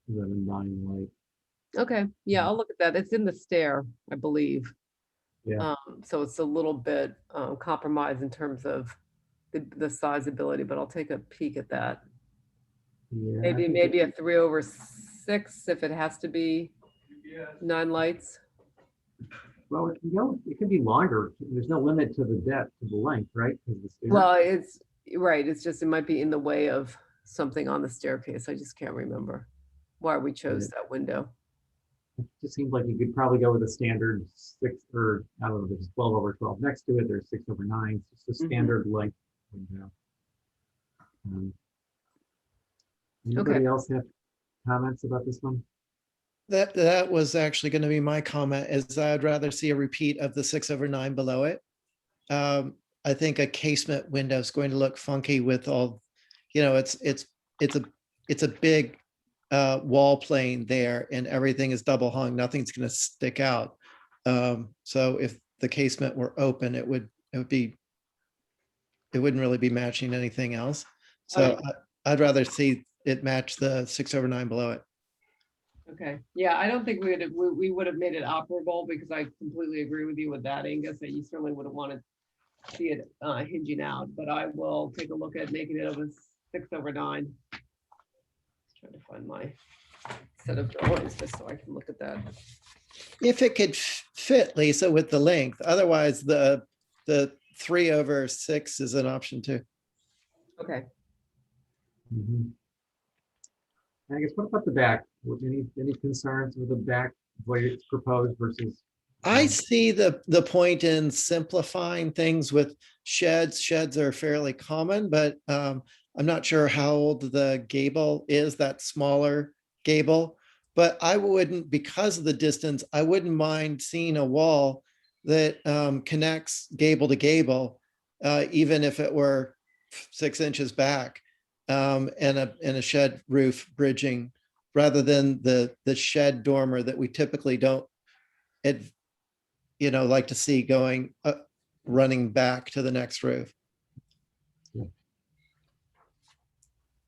than a 9 light. Okay, yeah, I'll look at that. It's in the stair, I believe. Yeah. So it's a little bit compromised in terms of the sizability, but I'll take a peek at that. Yeah, maybe a 3/6 if it has to be 9 lights. Well, it can be longer. There's no limit to the depth, to the length, right? Well, it's right. It's just, it might be in the way of something on the staircase. I just can't remember why we chose that window. It just seems like you could probably go with a standard 6, or I don't know, there's 12/12 next to it. There's 6/9. It's just a standard length window. Anybody else have comments about this one? That was actually going to be my comment, is I'd rather see a repeat of the 6/9 below it. I think a casement window is going to look funky with all, it's a big wall plane there, and everything is double hung. Nothing's going to stick out. So if the casement were open, it wouldn't really be matching anything else. So I'd rather see it match the 6/9 below it. Okay, yeah, I don't think we would have made it operable because I completely agree with you with that, Angus, that you certainly would have wanted to see it hinging out, but I will take a look at making it over 6/9. Trying to find my set of drawings just so I can look at that. If it could fit, Lisa, with the length, otherwise the 3/6 is an option too. Okay. Mhm. I guess, what about the back? Any concerns with the back, the way it's proposed versus? I see the point in simplifying things with sheds. Sheds are fairly common, but I'm not sure how old the gable is, that smaller gable. But I wouldn't, because of the distance, I wouldn't mind seeing a wall that connects gable to gable, even if it were 6 inches back, and a shed roof bridging, rather than the shed dormer that we typically don't like to see going running back to the next roof.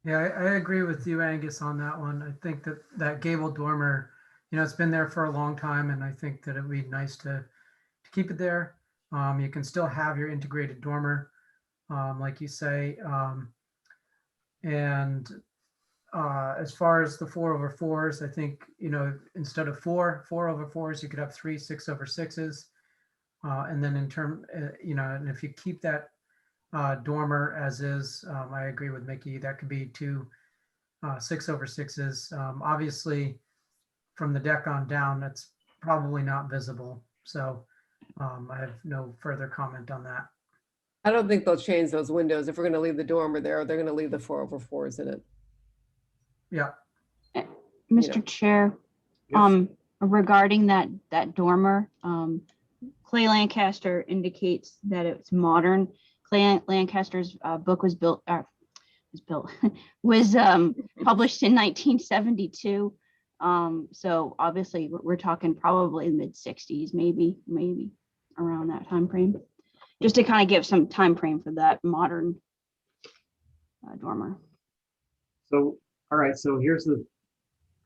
Yeah, I agree with you, Angus, on that one. I think that gable dormer, it's been there for a long time, and I think that it'd be nice to keep it there. You can still have your integrated dormer, like you say. And as far as the 4/4s, I think, instead of 4/4s, you could have 3 6/6s. And then and if you keep that dormer as is, I agree with Mickey, that could be 2 6/6s. Obviously, from the deck on down, that's probably not visible. So I have no further comment on that. I don't think they'll change those windows. If we're gonna leave the dormer there, they're gonna leave the 4/4s in it. Yeah. Mr. Chair, Yes. regarding that dormer, Clay Lancaster indicates that it's modern. Clay Lancaster's book was published in 1972. So obviously we're talking probably mid 60s, maybe around that time frame. Just to kind of give some time frame for that modern dormer. So, all right, so here's the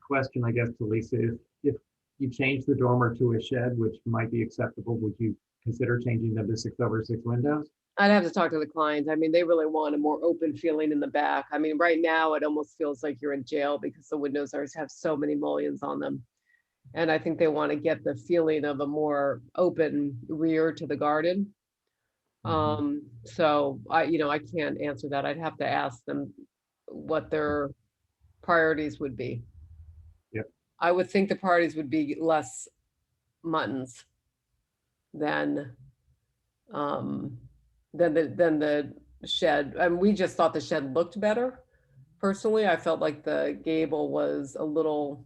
question, I guess, to Lisa. If you change the dormer to a shed, which might be acceptable, would you consider changing them to 6/6 windows? I'd have to talk to the clients. I mean, they really want a more open feeling in the back. I mean, right now it almost feels like you're in jail because the windows have so many mullions on them. And I think they want to get the feeling of a more open rear to the garden. So I can't answer that. I'd have to ask them what their priorities would be. Yep. I would think the priorities would be less muttons than the shed. And we just thought the shed looked better. Personally, I felt like the gable was a little,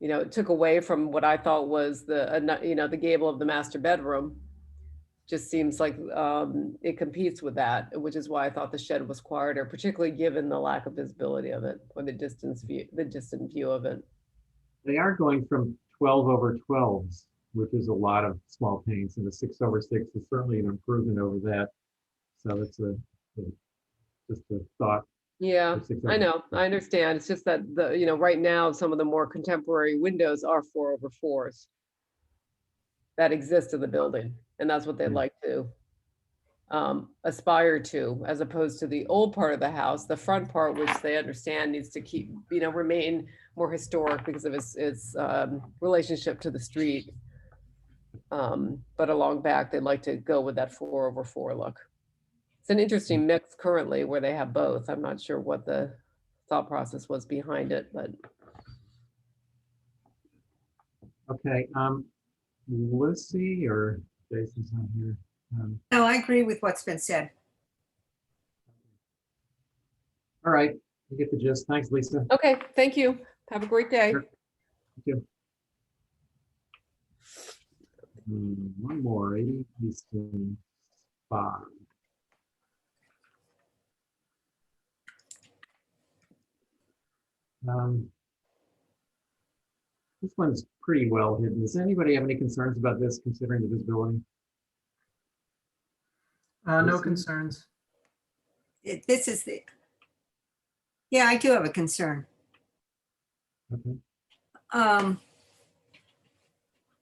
it took away from what I thought was the gable of the master bedroom. Just seems like it competes with that, which is why I thought the shed was quieter, particularly given the lack of visibility of it or the distant view of it. They are going from 12/12s, which is a lot of small panes, and the 6/6 is certainly an improvement over that. So that's just a thought. Yeah, I know, I understand. It's just that right now, some of the more contemporary windows are 4/4s that exist in the building, and that's what they'd like to aspire to, as opposed to the old part of the house, the front part, which they understand needs to keep, remain more historic because of its relationship to the street. But along back, they'd like to go with that 4/4 look. It's an interesting mix currently where they have both. I'm not sure what the thought process was behind it, but. Okay, Lucy or Jason's on here. No, I agree with what's been said. All right, you get the gist. Thanks, Lisa. Okay, thank you. Have a great day. Sure. Thank you. One more, 80 Easton Spa. This one's pretty well hidden. Does anybody have any concerns about this, considering the visibility? No Lucy? concerns. This is yeah, I do have a concern. Okay. I'm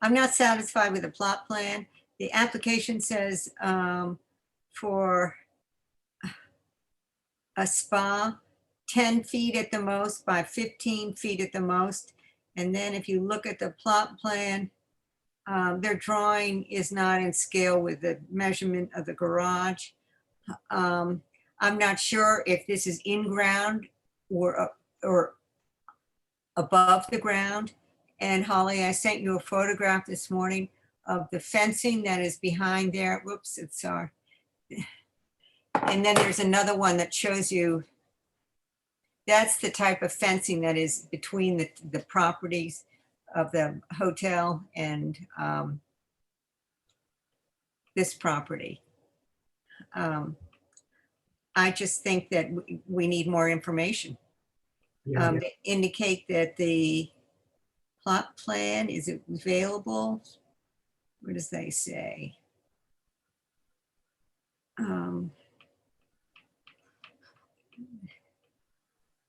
not satisfied with the plot plan. The application says for a spa, 10 feet at the most by 15 feet at the most. And then if you look at the plot plan, their drawing is not in scale with the measurement of the garage. I'm not sure if this is in ground or above the ground. And Holly, I sent you a photograph this morning of the fencing that is behind there. Whoops, it's our. And then there's another one that shows you, that's the type of fencing that is between the properties of the hotel and this property. I just think that we need more information. Yeah, They indicate that the plot plan is available. What does they say?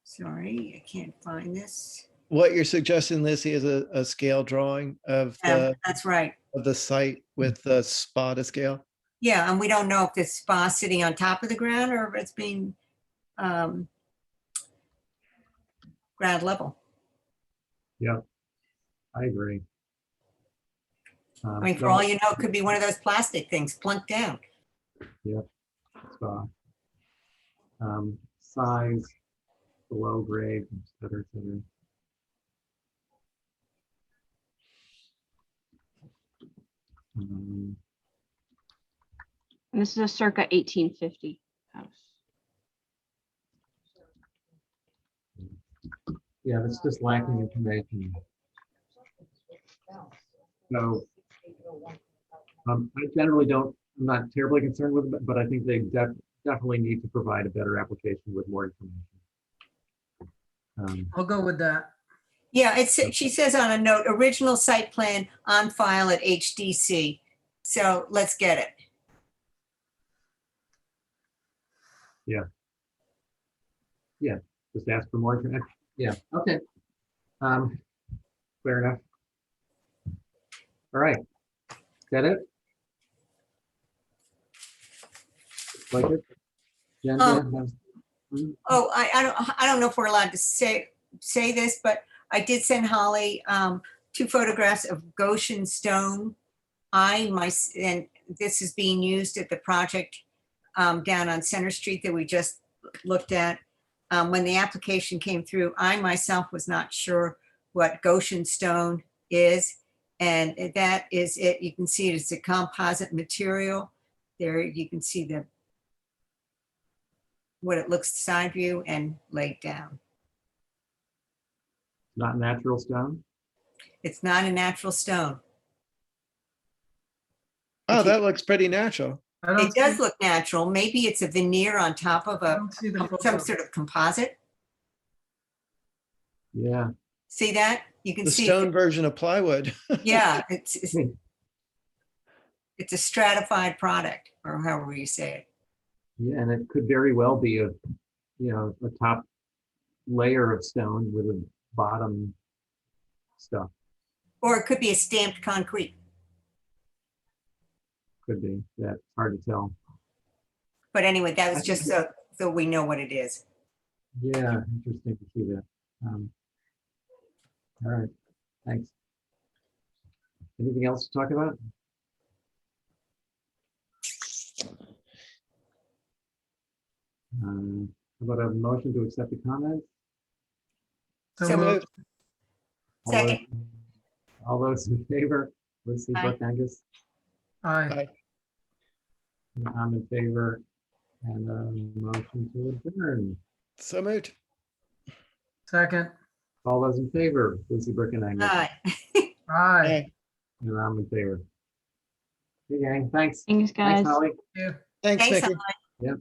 Sorry, I can't find this. What you're suggesting, Lizzie, is a scale drawing of That's right. the site with the spa to scale. Yeah, and we don't know if this spa's sitting on top of the ground or if it's being ground level. yeah, I agree. I mean, for all you know, it could be one of those plastic things plunked down. Yeah. Spa. Size, below grade, et cetera, et cetera. And this is a circa 1850 house. Yeah, that's just lacking information. So I generally don't, I'm not terribly concerned with it, but I think they definitely need to provide a better application with more information. I'll go with that. Yeah, she says on a note, original site plan on file at HDC. So let's get it. Yeah, just ask for more information. Yeah, okay. Fair enough. All right. Is that it? Like it? Agenda? Oh, I don't know if we're allowed to say this, but I did send Holly 2 photographs of Goshen Stone. And this is being used at the project down on Center Street that we just looked at. When the application came through, I myself was not sure what Goshen Stone is. And that is it. You can see it's a composite material. There you can see what it looks side view and laid down. Not natural stone? It's not a natural stone. Oh, that looks pretty natural. It does look natural. Maybe it's a veneer on top of some sort of composite. Yeah. See that? You can The see stone version of plywood. Yeah, it's a stratified product, or however you say it. Yeah, and it could very well be a top layer of stone with a bottom stuff. Or it could be a stamped concrete. Could be. Yeah, it's hard to tell. But anyway, that was just so we know what it is. Yeah, interesting to see that. All right, thanks. Anything else to talk about? How about a motion to accept the comments? So moved. Second. All those in favor? Lucy, Aye. Brooke, Angus? Aye. I'm in favor. And a motion to adjourn. So moved. Second. All those in favor? Lucy, Brooke, and Angus? Aye. Aye. And I'm in favor. Okay, gang, thanks. Thanks, guys. Thanks, Holly. Yeah. Thanks, Thanks, Mickey. Holly. Yep.